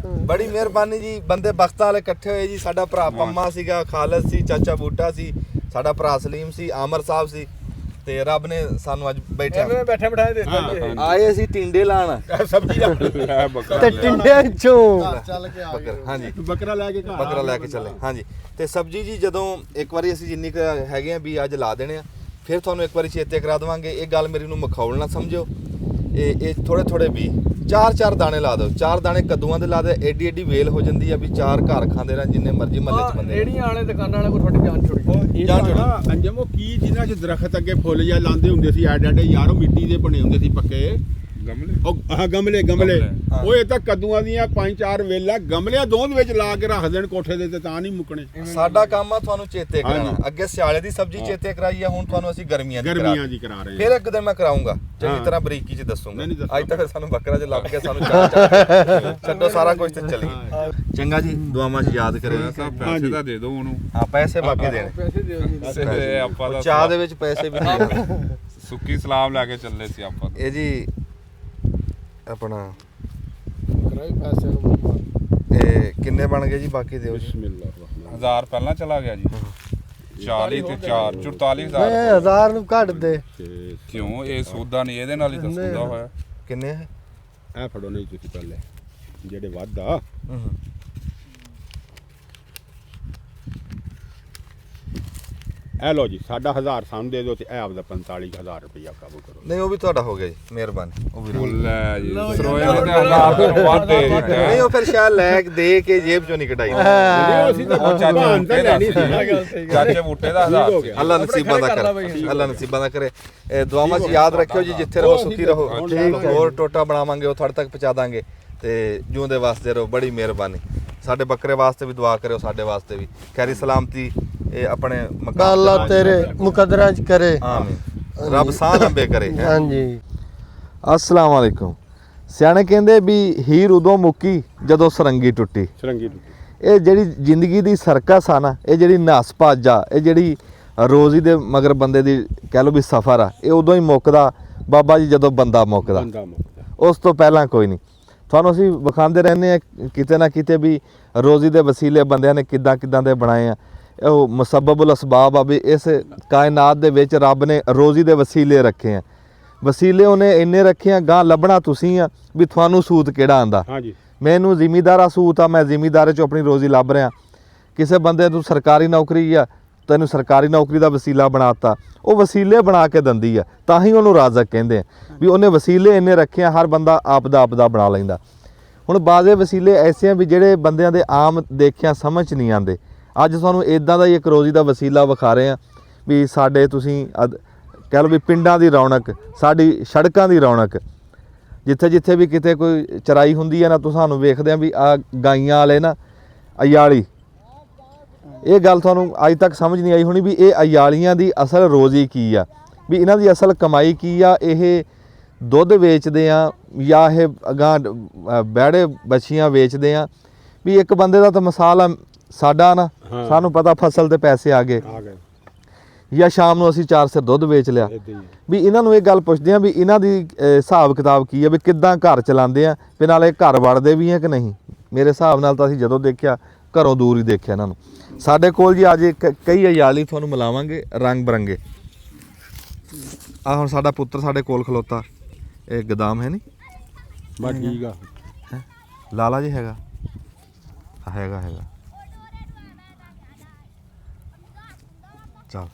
ਬੜੀ ਮਿਹਰਬਾਨੀ ਜੀ। ਬੰਦੇ ਬਖਤਾਂ ਵਾਲੇ ਇਕੱਠੇ ਹੋਏ ਜੀ। ਸਾਡਾ ਭਰਾ ਪੰਮਾ ਸੀਗਾ, ਖਾਲਦ ਸੀ, ਚਾਚਾ ਬੂਟਾ ਸੀ, ਸਾਡਾ ਭਰਾ ਸਲੀਮ ਸੀ, ਆਮਰ ਸਾਹਿਬ ਸੀ ਤੇ ਰੱਬ ਨੇ ਸਾਨੂੰ ਅੱਜ ਬੈਠੇ ਐਵੇਂ ਬੈਠੇ ਬਿਠਾਏ ਦੇ ਦਿੱਤਾ ਜੀ। ਆਏ ਅਸੀਂ ਟਿੰਡੇ ਲਾਣ ਸਬਜ਼ੀ ਦਾ ਬੱਕਰਾ ਤੇ ਟਿੰਡਿਆਂ ਚੋਂ ਚੱਲ ਕੇ ਆ ਗਏ। ਬੱਕਰ। ਹਾਂਜੀ ਬੱਕਰਾ ਲੈ ਕੇ ਘਰ ਬੱਕਰਾ ਲੈ ਕੇ ਚੱਲੇ। ਹਾਂਜੀ ਤੇ ਸਬਜੀ ਜੀ ਜਦੋਂ ਇੱਕ ਵਾਰੀ ਅਸੀਂ ਜਿੰਨੀ ਕੁ ਹੈਗੇ ਆ ਵੀ ਅੱਜ ਲਾ ਦੇਣੇ ਆ, ਫਿਰ ਤੁਹਾਨੂੰ ਇੱਕ ਵਾਰੀ ਚੇਤੇ ਕਰਾ ਦੇਵਾਂਗੇ। ਇਹ ਗੱਲ ਮੇਰੀ ਨੂੰ ਮਖੌਲ ਨਾ ਸਮਝੋ। ਇਹ ਥੋੜੇ ਥੋੜੇ ਵੀ 4-4 ਦਾਣੇ ਲਾ ਦਿਓ। 4 ਦਾਣੇ ਕੱਦੂਆਂ ਦੇ ਲਾ ਦੇ। ਐਡੀ ਐਡੀ ਵੇਲ ਹੋ ਜਾਂਦੀ ਆ ਵੀ 4 ਘਰ ਖਾਂਦੇ ਰਹਿਣ ਜਿੰਨੇ ਮਰਜ਼ੀ ਮਹੱਲੇ ਚ ਬੰਦੇ। ਰੇੜੀਆਂ ਵਾਲੇ ਦੁਕਾਨਾਂ ਵਾਲੇ ਕੋਲ ਤੁਹਾਡੀ ਜਾਨ ਛੁੱਟੀ। ਇਹ ਨਾ ਅੰਜਮ ਉਹ ਕੀ ਜਿਨ੍ਹਾਂ 'ਚ ਦਰਖਤ ਅੱਗੇ ਫੁੱਲ ਜਾਂ ਲਾਉਂਦੇ ਹੁੰਦੇ ਸੀ ਐਡ ਐਡ ਯਾਰ, ਉਹ ਮਿੱਟੀ ਦੇ ਬਣੇ ਹੁੰਦੇ ਸੀ ਪੱਕੇ। ਗਮਲੇ ਉਹ ਹਾਂ ਗਮਲੇ ਗਮਲੇ ਹਾਂ। ਉਹ ਇਹ ਤਾਂ ਕੱਦੂਆਂ ਦੀਆਂ 5-4 ਵੇਲਾਂ ਗਮਲਿਆਂ ਦੋਂਦ ਵਿੱਚ ਲਾ ਕੇ ਰੱਖ ਦੇਣ ਕੋਠੇ ਦੇ ਤੇ ਤਾਂ ਨਹੀਂ ਮੁੱਕਣੇ। ਸਾਡਾ ਕੰਮ ਆ ਤੁਹਾਨੂੰ ਚੇਤੇ ਕਰਾਉਣਾ। ਹਾਂਜੀ। ਅੱਗੇ ਸਿਆਲੇ ਦੀ ਸਬਜੀ ਚੇਤੇ ਕਰਾਈ ਆ, ਹੁਣ ਤੁਹਾਨੂੰ ਅਸੀਂ ਗਰਮੀਆਂ ਦੀ ਗਰਮੀਆਂ ਦੀ ਕਰਾ ਰਹੇ ਫਿਰ ਇੱਕ ਦਿਨ ਮੈਂ ਕਰਾਉਂਗਾ ਚੰਗੀ ਹਾਂ। ਤਰ੍ਹਾਂ ਬਰੀਕੀ ਚ ਦੱਸੂਗਾ। ਨਹੀਂ, ਦੱਸੋ। ਅੱਜ ਤਾਂ ਫਿਰ ਸਾਨੂੰ ਬੱਕਰਾ ਚ ਲੱਭ ਕੇ ਸਾਨੂੰ ਚਾਹ ਛੱਡੋ ਸਾਰਾ ਕੁਝ ਤੇ ਚੱਲੀਏ। ਚੰਗਾ ਜੀ ਦੁਆਵਾਂ ਚ ਯਾਦ ਕਰਿਓ। ਸਭ ਪੈਸੇ ਤਾਂ ਦੇ ਦਿਓ ਉਹਨੂੰ। ਹਾਂ ਪੈਸੇ ਬਾਕੀ ਦੇਣੇ। ਪੈਸੇ ਦਿਓ ਜੀ। ਇਹ ਆਪਾਂ ਦਾ ਚਾਹ ਦੇ ਵਿੱਚ ਪੈਸੇ ਵੀ ਨਹੀਂ। ਸੁੱਕੀ ਸਲਾਮ ਲੈ ਕੇ ਚੱਲੇ ਸੀ ਆਪਾਂ ਤਾਂ। ਇਹ ਜੀ ਆਪਣਾ ਕਰਾਈ ਪੈਸੇ ਨੂੰ ਬਰਬਾਦ। ਇਹ ਕਿੰਨੇ ਬਣ ਗਏ ਜੀ ਬਾਕੀ ਦਿਓ ਜੀ। ਬਿਸਮਿਲ੍ਲਾਹ ਰਹਿਮਾਨ 1000 ਪਹਿਲਾਂ ਚਲਾ ਗਿਆ ਜੀ। 40 ਤੇ 4 ਮੈਂ 44000 1000 ਨੂੰ ਘੱਟ ਦੇ। ਰਹੀਮ। ਕਿਉਂ ਇਹ ਸੌਦਾ ਨਹੀਂ ਇਹਦੇ ਨਾਲ ਹੀ ਤਾਂ ਸੌਦਾ ਹੋਇਆ। ਕਿੰਨੇ ਹੈ ਇਹ ਫੜੋ ਨਹੀਂ ਤੁਸੀਂ ਪਹਿਲੇ ਜਿਹੜੇ ਵਾਧਾ ਇਹ ਲਓ ਜੀ ਸਾਡਾ 1000 ਸਾਨੂੰ ਦੇ ਦਿਓ ਤੇ ਇਹ ਆਪਦਾ 45000 ਰੁਪਇਆ ਕਾਬੂ ਕਰੋ। ਨਹੀਂ ਉਹ ਵੀ ਤੁਹਾਡਾ ਹੋ ਗਿਆ ਜੀ, ਮਿਹਰਬਾਨੀ। ਉਹ ਵੀ ਲਓ। ਲੈ ਜੀ ਸਰੋਏ ਨੇ ਤੇ 1000 ਤੋਂ ਵੱਧ ਦੇ ਦਿੱਤਾ ਨਹੀਂ ਉਹ ਫਿਰ ਸ਼ਾਇਦ ਲੈ ਕੇ ਦੇ ਕੇ ਜੇਬ ਚੋਂ ਨਹੀਂ ਕਢਾਈ। ਨਹੀਂ ਅਸੀਂ ਤਾਂ ਉਹ ਚਾਚਾ ਭਾਨ ਬੂਟੇ ਤਾਂ ਦਾ ਲੈਣੀ ਸੀ ਸੀ। ਚਾਚੇ ਬੂਟੇ ਦਾ 1000 ਸੀ। ਅੱਲਾ ਨਸੀਬਾਂ ਦਾ ਕਰੇ, ਅੱਲਾ ਨਸੀਬਾਂ ਦਾ ਕਰੇ। ਇਹ ਦੁਆਵਾਂ 'ਚ ਯਾਦ ਰੱਖਿਓ ਜੀ, ਜਿੱਥੇ ਰਹੋ ਸੁਖੀ ਰਹੋ। ਹੋਰ ਟੋਟਾ ਬਣਾਵਾਂਗੇ ਉਹ ਤੁਹਾਡੇ ਤੱਕ ਪਹੁੰਚਾ ਦਾਂਗੇ ਤੇ ਜਿਉਂਦੇ ਵਾਸਤੇ ਰਹੋ। ਬੜੀ ਮਿਹਰਬਾਨੀ। ਸਾਡੇ ਬੱਕਰੇ ਵਾਸਤੇ ਵੀ ਦੁਆ ਕਰਿਓ, ਸਾਡੇ ਵਾਸਤੇ ਵੀ ਖੈਰੀ ਸਲਾਮਤੀ ਇਹ ਆਪਣੇ ਮਕਾਨ अल्लाह तेरे मुकदरा च करे। ਆਮੀਨ। ਰੱਬ ਸਾਹ ਲੰਬੇ ਕਰੇ। ਹੈਂ। हाँ जी। ਅਸਲਾਮ ਵਾਲੇਕੁਮ। ਸਿਆਣੇ ਕਹਿੰਦੇ ਵੀ ਹੀਰ ਉਦੋਂ ਮੁੱਕੀ ਜਦੋਂ ਸਰੰਗੀ ਟੁੱਟੀ। ਸਰੰਗੀ ਇਹ ਜਿਹੜੀ ਜ਼ਿੰਦਗੀ ਦੀ ਸਰਕਸ ਆ ਨਾ, ਇਹ ਜਿਹੜੀ ਨਸ ਭੱਜ ਆ, ਇਹ ਜਿਹੜੀ ਰੋਜ਼ੀ ਦੇ ਮਗਰ ਬੰਦੇ ਦੀ ਕਹਿ ਲਓ ਵੀ ਸਫ਼ਰ ਆ, ਇਹ ਉਦੋਂ ਹੀ ਮੁੱਕਦਾ ਬਾਬਾ ਜੀ ਜਦੋਂ ਬੰਦਾ ਮੁੱਕਦਾ। ਬੰਦਾ ਮੁੱਕਦਾ। ਉਸ ਤੋਂ ਪਹਿਲਾਂ ਕੋਈ ਨਹੀਂ। ਤੁਹਾਨੂੰ ਅਸੀਂ ਵਿਖਾਉਂਦੇ ਰਹਿੰਦੇ ਆ ਕਿਤੇ ਨਾ ਕਿਤੇ ਵੀ ਰੋਜ਼ੀ ਦੇ ਵਸੀਲੇ ਬੰਦਿਆਂ ਨੇ ਕਿੱਦਾਂ ਦੇ ਬਣਾਏ ਆ। ਉਹ ਮੁਸੱਬਬੁਲ ਅਸਬਾਬ ਆ ਵੀ ਇਸ ਕਾਇਨਾਤ ਦੇ ਵਿੱਚ ਰੱਬ ਨੇ ਰੋਜ਼ੀ ਦੇ ਵਸੀਲੇ ਰੱਖੇ ਆ। ਵਸੀਲੇ ਉਹਨੇ ਇੰਨੇ ਰੱਖੇ ਆ, ਗਾਂ ਲੱਭਣਾ ਤੁਸੀਂ ਆ ਵੀ ਤੁਹਾਨੂੰ ਸੂਤ ਕਿਹੜਾ ਆਂਦਾ। ਹਾਂਜੀ ਮੈਨੂੰ ਜ਼ਿਮੀਦਾਰਾ ਸੂਤ ਆ, ਮੈਂ ਜ਼ਿਮੀਦਾਰੇ 'ਚੋਂ ਆਪਣੀ ਰੋਜ਼ੀ ਲੱਭ ਰਿਹਾ। ਕਿਸੇ ਬੰਦੇ ਨੂੰ ਸਰਕਾਰੀ ਨੌਕਰੀ ਆ, ਤੈਨੂੰ ਸਰਕਾਰੀ ਨੌਕਰੀ ਦਾ ਵਸੀਲਾ ਬਣਾਤਾ। ਉਹ ਵਸੀਲੇ ਬਣਾ ਕੇ ਦਿੰਦੀ ਆ, ਤਾਂ ਹੀ ਉਹਨੂੰ ਰਾਜ਼ਕ ਕਹਿੰਦੇ ਆ ਵੀ ਉਹਨੇ ਵਸੀਲੇ ਇੰਨੇ ਰੱਖੇ ਆ, ਹਰ ਬੰਦਾ ਆਪਦਾ ਬਣਾ ਲੈਂਦਾ। ਹੁਣ ਬਾਜ਼ੇ ਵਸੀਲੇ ਐਸੇ ਆ ਵੀ ਜਿਹੜੇ ਬੰਦਿਆਂ ਦੇ ਆਮ ਦੇਖਿਆ ਸਮਝ ਨਹੀਂ ਆਉਂਦੇ। ਅੱਜ ਤੁਹਾਨੂੰ ਇਦਾਂ ਦਾ ਹੀ ਇੱਕ ਰੋਜ਼ੀ ਦਾ ਵਸੀਲਾ ਵਿਖਾ ਰਹੇ ਆ ਵੀ ਸਾਡੇ ਤੁਸੀਂ ਕਹਿ ਲਓ ਵੀ ਪਿੰਡਾਂ ਦੀ ਰੌਣਕ, ਸਾਡੀ ਸੜਕਾਂ ਦੀ ਰੌਣਕ। ਜਿੱਥੇ ਵੀ ਕਿਤੇ ਕੋਈ ਚਰਾਈ ਹੁੰਦੀ ਹੈ ਨਾ, ਤੁਹਾਨੂੰ ਵੇਖਦੇ ਆ ਵੀ ਆ ਗਾਈਆਂ ਵਾਲੇ ਨਾ ਅਯਾਲੀ, ਇਹ ਗੱਲ ਤੁਹਾਨੂੰ ਅੱਜ ਤੱਕ ਸਮਝ ਨਹੀਂ ਆਈ ਹੋਣੀ ਵੀ ਇਹ ਅਯਾਲੀਆਂ ਦੀ ਅਸਲ ਰੋਜ਼ੀ ਕੀ ਆ, ਵੀ ਇਹਨਾਂ ਦੀ ਅਸਲ ਕਮਾਈ ਕੀ ਆ। ਇਹ ਦੁੱਧ ਵੇਚਦੇ ਆ ਜਾਂ ਇਹ ਅਗਾਂ ਬੈੜੇ ਬੱਚੀਆਂ ਵੇਚਦੇ ਆ। ਵੀ ਇੱਕ ਬੰਦੇ ਦਾ ਤਾਂ ਮਿਸਾਲ ਆ ਸਾਡਾ ਨਾ, ਸਾਨੂੰ ਪਤਾ ਫਸਲ ਤੇ ਪੈਸੇ ਆ ਗਏ ਆ ਗਏ ਜਾਂ ਸ਼ਾਮ ਨੂੰ ਅਸੀਂ 4 ਸਿਰ ਦੁੱਧ ਵੇਚ ਲਿਆ। ਇਦਾਂ ਹੀ ਵੀ ਇਹਨਾਂ ਨੂੰ ਇਹ ਗੱਲ ਪੁੱਛਦੇ ਆ ਵੀ ਇਹਨਾਂ ਦੀ ਹਿਸਾਬ ਕਿਤਾਬ ਕੀ ਆ, ਵੀ ਕਿੱਦਾਂ ਘਰ ਚਲਾਉਂਦੇ ਆ, ਵੀ ਨਾਲੇ ਘਰ ਵੜਦੇ ਵੀ ਆ ਕਿ ਨਹੀਂ। ਮੇਰੇ ਹਿਸਾਬ ਨਾਲ ਤਾਂ ਅਸੀਂ ਜਦੋਂ ਦੇਖਿਆ ਘਰੋਂ ਦੂਰ ਹੀ ਦੇਖਿਆ ਇਹਨਾਂ ਨੂੰ। ਸਾਡੇ ਕੋਲ ਜੀ ਅੱਜ ਕਈ ਅਯਾਲੀ ਤੁਹਾਨੂੰ ਮਿਲਾਵਾਂਗੇ ਰੰਗ ਬਰੰਗੇ। ਆ ਹੁਣ ਸਾਡਾ ਪੁੱਤਰ ਸਾਡੇ ਕੋਲ ਖਲੋਤਾ, ਇਹ ਗਦਾਮ ਹੈ ਨਹੀਂ ਬਸ ਠੀਕ ਆ। ਹੈਂ? ਲਾਲਾ ਜੀ ਹੈਗਾ ਹੈਗਾ ਚਲ।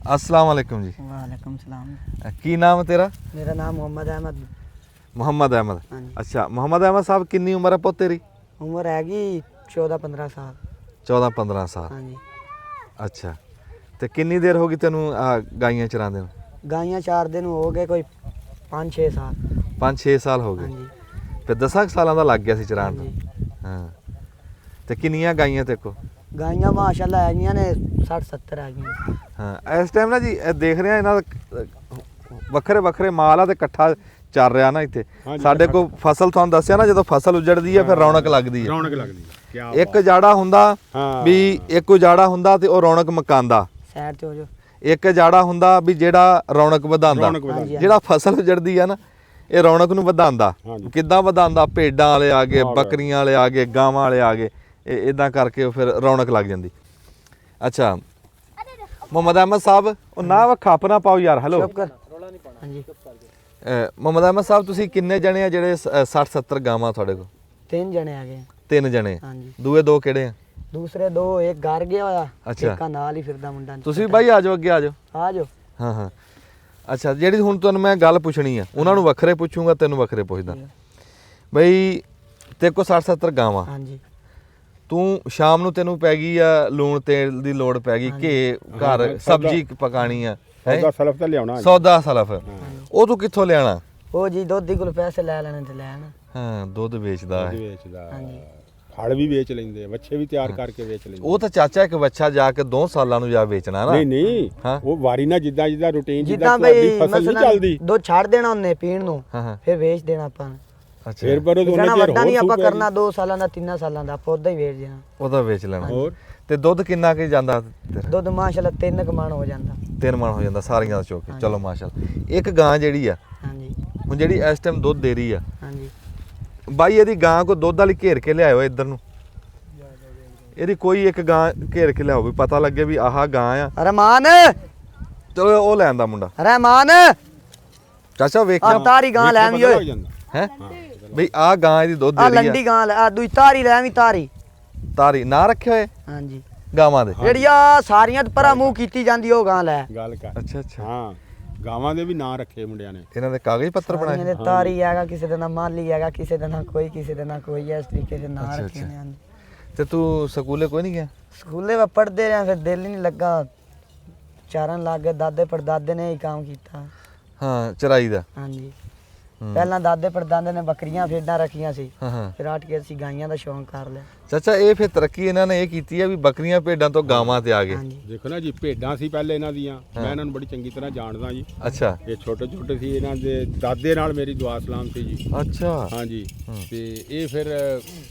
अस्सलाम वालेकुम जी। वालेकुम सलाम। की नाम है तेरा? मेरा नाम मोहम्मद अहमद। मोहम्मद अहमद। हाँ जी। अच्छा मोहम्मद अहमद साहब कितनी उम्र है पुत तेरी? उम्र हैगी 14-15 साल। 14-15 साल। हाँ जी। अच्छा तो कितनी देर होगी तेनू गाइयां चरांदे नू? गाइयां 4 दिन हो गए, कोई 5-6 साल। 5-6 साल हो हाँ गए। जी। फिर 10 सालों का लग गया सी चरान हाँ तो। जी। हाँ तो कितनियां गाइयां तेरे को? गाइयां माशाल्लाह हैगियां ने 60-70 हैगियां। ਹਾਂ ਇਸ ਟਾਈਮ ਨਾ ਜੀ ਇਹ ਦੇਖ ਰਹੇ ਆ ਇਹਨਾਂ ਦਾ ਵੱਖਰੇ ਮਾਲ ਆ ਤੇ ਇਕੱਠਾ ਚੱਲ ਰਿਹਾ ਨਾ ਇੱਥੇ। ਸਾਡੇ ਕੋਲ ਫਸਲ ਤੁਹਾਨੂੰ ਦੱਸਿਆ ਨਾ, ਜਦੋਂ ਫਸਲ ਉਜੜਦੀ ਆ ਫਿਰ ਰੌਣਕ ਲੱਗਦੀ ਆ। ਰੌਣਕ ਲੱਗਦੀ ਆ। ਕੀ ਇੱਕ ਜਾੜਾ ਹੁੰਦਾ ਵੀ ਇੱਕ ਉਜਾੜਾ ਹੁੰਦਾ ਤੇ ਉਹ ਰੌਣਕ ਮਕਾਂਦਾ। साइड ते हो जाओ। ਇੱਕ ਜਾੜਾ ਹੁੰਦਾ ਵੀ ਜਿਹੜਾ ਰੌਣਕ ਵਧਾਉਂਦਾ। ਜਿਹੜਾ ਫਸਲ ਉਜੜਦੀ ਆ ਨਾ, ਇਹ ਰੌਣਕ ਨੂੰ ਵਧਾਉਂਦਾ। ਕਿੱਦਾਂ ਵਧਾਉਂਦਾ? ਭੇਡਾਂ ਵਾਲੇ ਆ ਗਏ, ਬੱਕਰੀਆਂ ਵਾਲੇ ਆ ਗਏ, ਗਾਵਾਂ ਵਾਲੇ ਆ ਗਏ, ਇਹ ਇਦਾਂ ਕਰਕੇ ਫਿਰ ਰੌਣਕ ਲੱਗ ਜਾਂਦੀ। ਅੱਛਾ मोहम्मद अहमद साहब ਉਹ ਨਾ ਖੱਪ ਨਾ ਪਾਓ ਯਾਰ। ਹੈਲੋ चुप कर। हाँ जी। मोहम्मद अहमद साहब ਤੁਸੀਂ ਕਿੰਨੇ ਜਣੇ ਆ ਜਿਹੜੇ 60-70 ਗਾਵਾਂ ਤੁਹਾਡੇ ਕੋਲ? 3 जने आ गए। 3 ਜਣੇ। हाँ जी। ਦੂਏ 2 ਕਿਹੜੇ ਆ? दूसरे 2 एक घर गया होया, अच्छा। एक नाल ही फिरदा मुंडा। ਤੁਸੀਂ ਬਾਈ ਆ ਜਾਓ, ਅੱਗੇ ਆ ਜਾਓ। आ जाओ। ਹਾਂ ਅੱਛਾ ਜਿਹੜੀ ਹੁਣ ਤੁਹਾਨੂੰ ਮੈਂ ਗੱਲ ਪੁੱਛਣੀ ਆ, ਉਹਨਾਂ ਨੂੰ ਵੱਖਰੇ ਪੁੱਛੂੰਗਾ, ਤੈਨੂੰ ਵੱਖਰੇ ਪੁੱਛਦਾ। ਬਈ ਤੇਰੇ ਕੋਲ 60-70 ਗਾਵਾਂ। हाँ जी। ਤੂੰ ਸ਼ਾਮ ਨੂੰ ਤੈਨੂੰ ਪੈ ਗਈ ਆ ਲੂਣ ਤੇਲ ਦੀ ਲੋੜ ਪੈ ਗਈ, ਘੇ ਘਰ ਸਬਜ਼ੀ ਪਕਾਣੀ ਆ, ਸੌਦਾ ਸਲਫ ਤਾਂ ਲਿਆਉਣਾ। ਸੌਦਾ ਸਲਫ ਉਹ ਤੂੰ ਕਿੱਥੋਂ ਲਿਆਣਾ? ਉਹ ਜੀ ਦੁੱਧ ਦੀ ਕੋਲ ਪੈਸੇ ਲੈ ਲੈਣੇ ਤੇ ਲੈ ਆਣਾ। ਹਾਂ ਦੁੱਧ ਵੇਚਦਾ ਹੈ। ਵੇਚਦਾ। ਹਾਂਜੀ। ਹਲ ਵੀ ਵੇਚ ਲੈਂਦੇ ਆ, ਵੱਛੇ ਵੀ ਤਿਆਰ ਕਰਕੇ ਵੇਚ ਲੈਂਦੇ। ਉਹ ਤਾਂ ਚਾਚਾ ਇੱਕ ਬੱਚਾ ਜਾ ਕੇ 2 ਸਾਲਾਂ ਨੂੰ ਜਾ ਵੇਚਣਾ ਨਾ। ਨਹੀਂ ਹਾਂ। ਉਹ ਵਾਰੀ ਨਾਲ ਜਿੱਦਾਂ ਰੂਟੀਨ ਜਿੱਦਾਂ ਤੁਹਾਡੀ ਬਈ ਫਸਲ ਨਹੀਂ ਚੱਲਦੀ, ਦੁੱਧ ਛੱਡ ਦੇਣਾ ਉਹਨੇ ਪੀਣ ਨੂੰ, ਹਾਂ ਫਿਰ ਵੇਚ ਦੇਣਾ ਆਪਾਂ ਨੇ। ਅੱਛਾ ਫਿਰ ਪਰ ਉਹਨੇ ਕਹਿਣਾ ਚਿਰ ਵੱਡਾ ਨਹੀਂ ਹੋਰ ਆਪਾਂ ਕਰਨਾ 2 ਸਾਲਾਂ ਦਾ 3 ਸਾਲਾਂ ਦਾ, ਆਪਾਂ ਉਦਾਂ ਹੀ ਵੇਚ ਦੇਣਾ। ਉਹਦਾ ਵੇਚ ਲੈਣਾ। ਹੋਰ ਤੇ ਦੁੱਧ ਕਿੰਨਾ ਕਿ ਜਾਂਦਾ ਤੇਰਾ? ਦੁੱਧ ਮਾਸ਼ਾਅੱਲਾ 3 ਕਮਾਣ ਹੋ ਜਾਂਦਾ। 3 ਮਣ ਹੋ ਜਾਂਦਾ ਸਾਰੀਆਂ ਦਾ ਚੋਕ ਕੇ। ਚਲੋ ਮਾਸ਼ਾਅੱਲਾ। ਇੱਕ ਗਾਂ ਜਿਹੜੀ ਆ ਹਾਂਜੀ। ਹੁਣ ਜਿਹੜੀ ਇਸ ਟਾਈਮ ਦੁੱਧ ਦੇ ਰਹੀ ਆ, ਹਾਂਜੀ। ਬਾਈ ਇਹਦੀ ਗਾਂ ਕੋ ਦੁੱਧ ਵਾਲੀ ਘੇਰ ਕੇ ਲਿਆਇਓ ਇੱਧਰ ਨੂੰ। ਇਹਦੀ ਕੋਈ ਇੱਕ ਗਾਂ ਘੇਰ ਕੇ ਲਿਆਓ ਵੀ ਪਤਾ ਲੱਗੇ ਵੀ ਆਹ ਗਾਂ ਆ। ਰਹਿਮਾਨ ਚਲੋ ਉਹ ਲੈਣ ਦਾ ਮੁੰਡਾ। ਰਹਿਮਾਨ ਚਾਚਾ ਵੇਖਿਆ ਆ ਤਾਰੀ ਗਾਂ ਲੈ ਆਵੀਂ ਓਏ। ਹੈ ਬਈ ਆਹ ਗਾਂ ਇਹਦੀ ਦੁੱਧ ਆ ਦੇ ਰਹੀ ਲੰਡੀ ਆ। ਗਾਂ ਲੈ, ਆ ਦੂਜੀ ਤਾਰੀ ਲੈ ਆਵੀਂ ਤਾਰੀ। ਤਾਰੀ ਨਾ ਰੱਖਿਆ ਹੋਏ? ਹਾਂਜੀ। ਗਾਵਾਂ ਦੇ ਜਿਹੜੀਆਂ ਸਾਰੀਆਂ ਤੋਂ ਪਰਾਂ ਮੂੰਹ ਕੀਤੀ ਜਾਂਦੀ ਉਹ ਗਾਂ ਲੈ ਗੱਲ ਕਰ ਅੱਛਾ ਅੱਛਾ ਹਾਂ ਗਾਵਾਂ ਦੇ ਵੀ ਨਾਂ ਰੱਖੇ ਮੁੰਡਿਆਂ ਨੇ। ਇਹਨਾਂ ਦੇ ਕਾਗਜ਼ ਪੱਤਰ ਸਾਰੀਆਂ ਬਣਾਏ ਦੇ ਤਾਰੀ ਹੈਗਾ, ਕਿਸੇ ਦਾ ਨਾਂ ਮਾਲੀ ਹੈਗਾ, ਕਿਸੇ ਦਾ ਨਾਂ ਕੋਈ, ਕਿਸੇ ਦਾ ਨਾਂ ਕੋਈ, ਇਸ ਤਰੀਕੇ ਦੇ ਨਾਂ ਅੱਛਾ, ਰੱਖੇ ਅੱਛਾ। ਨੇ। ਹਾਂਜੀ। ਤੇ ਤੂੰ ਸਕੂਲੇ ਕੋਈ ਨਹੀਂ ਗਿਆ? ਸਕੂਲੇ ਵਾ ਪੜ੍ਹਦੇ ਰਹੇ, ਫਿਰ ਦਿਲ ਹੀ ਨਹੀਂ ਲੱਗਾ, ਚਾਰਨ ਲੱਗ ਗਏ। ਦਾਦੇ ਪੜਦਾਦੇ ਨੇ ਹੀ ਕੰਮ ਕੀਤਾ। ਹਾਂ ਚਰਾਈ ਦਾ। ਹਾਂਜੀ। ਪਹਿਲਾਂ ਦਾਦੇ ਪੜਦਾਦੇ ਨੇ ਬੱਕਰੀਆਂ ਫੇਡਾਂ ਰੱਖੀਆਂ ਸੀ, ਹਾਂ ਹਾਂ ਫਿਰ ਹਟ ਕੇ ਅਸੀਂ ਗਾਈਆਂ ਦਾ ਸ਼ੌਂਕ ਕਰ ਲਿਆ। ਚਾਚਾ ਇਹ ਫਿਰ ਤਰੱਕੀ ਇਹਨਾਂ ਨੇ ਇਹ ਕੀਤੀ ਹੈ ਵੀ ਬੱਕਰੀਆਂ ਭੇਡਾਂ ਤੋਂ ਗਾਵਾਂ ਤੇ ਆ ਗਏ। ਹਾਂਜੀ। ਦੇਖੋ ਨਾ ਜੀ ਭੇਡਾਂ ਸੀ ਪਹਿਲੇ ਇਹਨਾਂ ਦੀਆਂ, ਮੈਂ ਇਹਨਾਂ ਨੂੰ ਬੜੀ ਚੰਗੀ ਤਰ੍ਹਾਂ ਜਾਣਦਾ ਜੀ। ਅੱਛਾ ਇਹ ਛੋਟੇ ਛੋਟੇ ਸੀ, ਇਹਨਾਂ ਦੇ ਦਾਦੇ ਨਾਲ ਮੇਰੀ ਦੁਆ ਸਲਾਮ ਸੀ ਜੀ। ਅੱਛਾ ਹਾਂਜੀ ਤੇ ਇਹ ਫਿਰ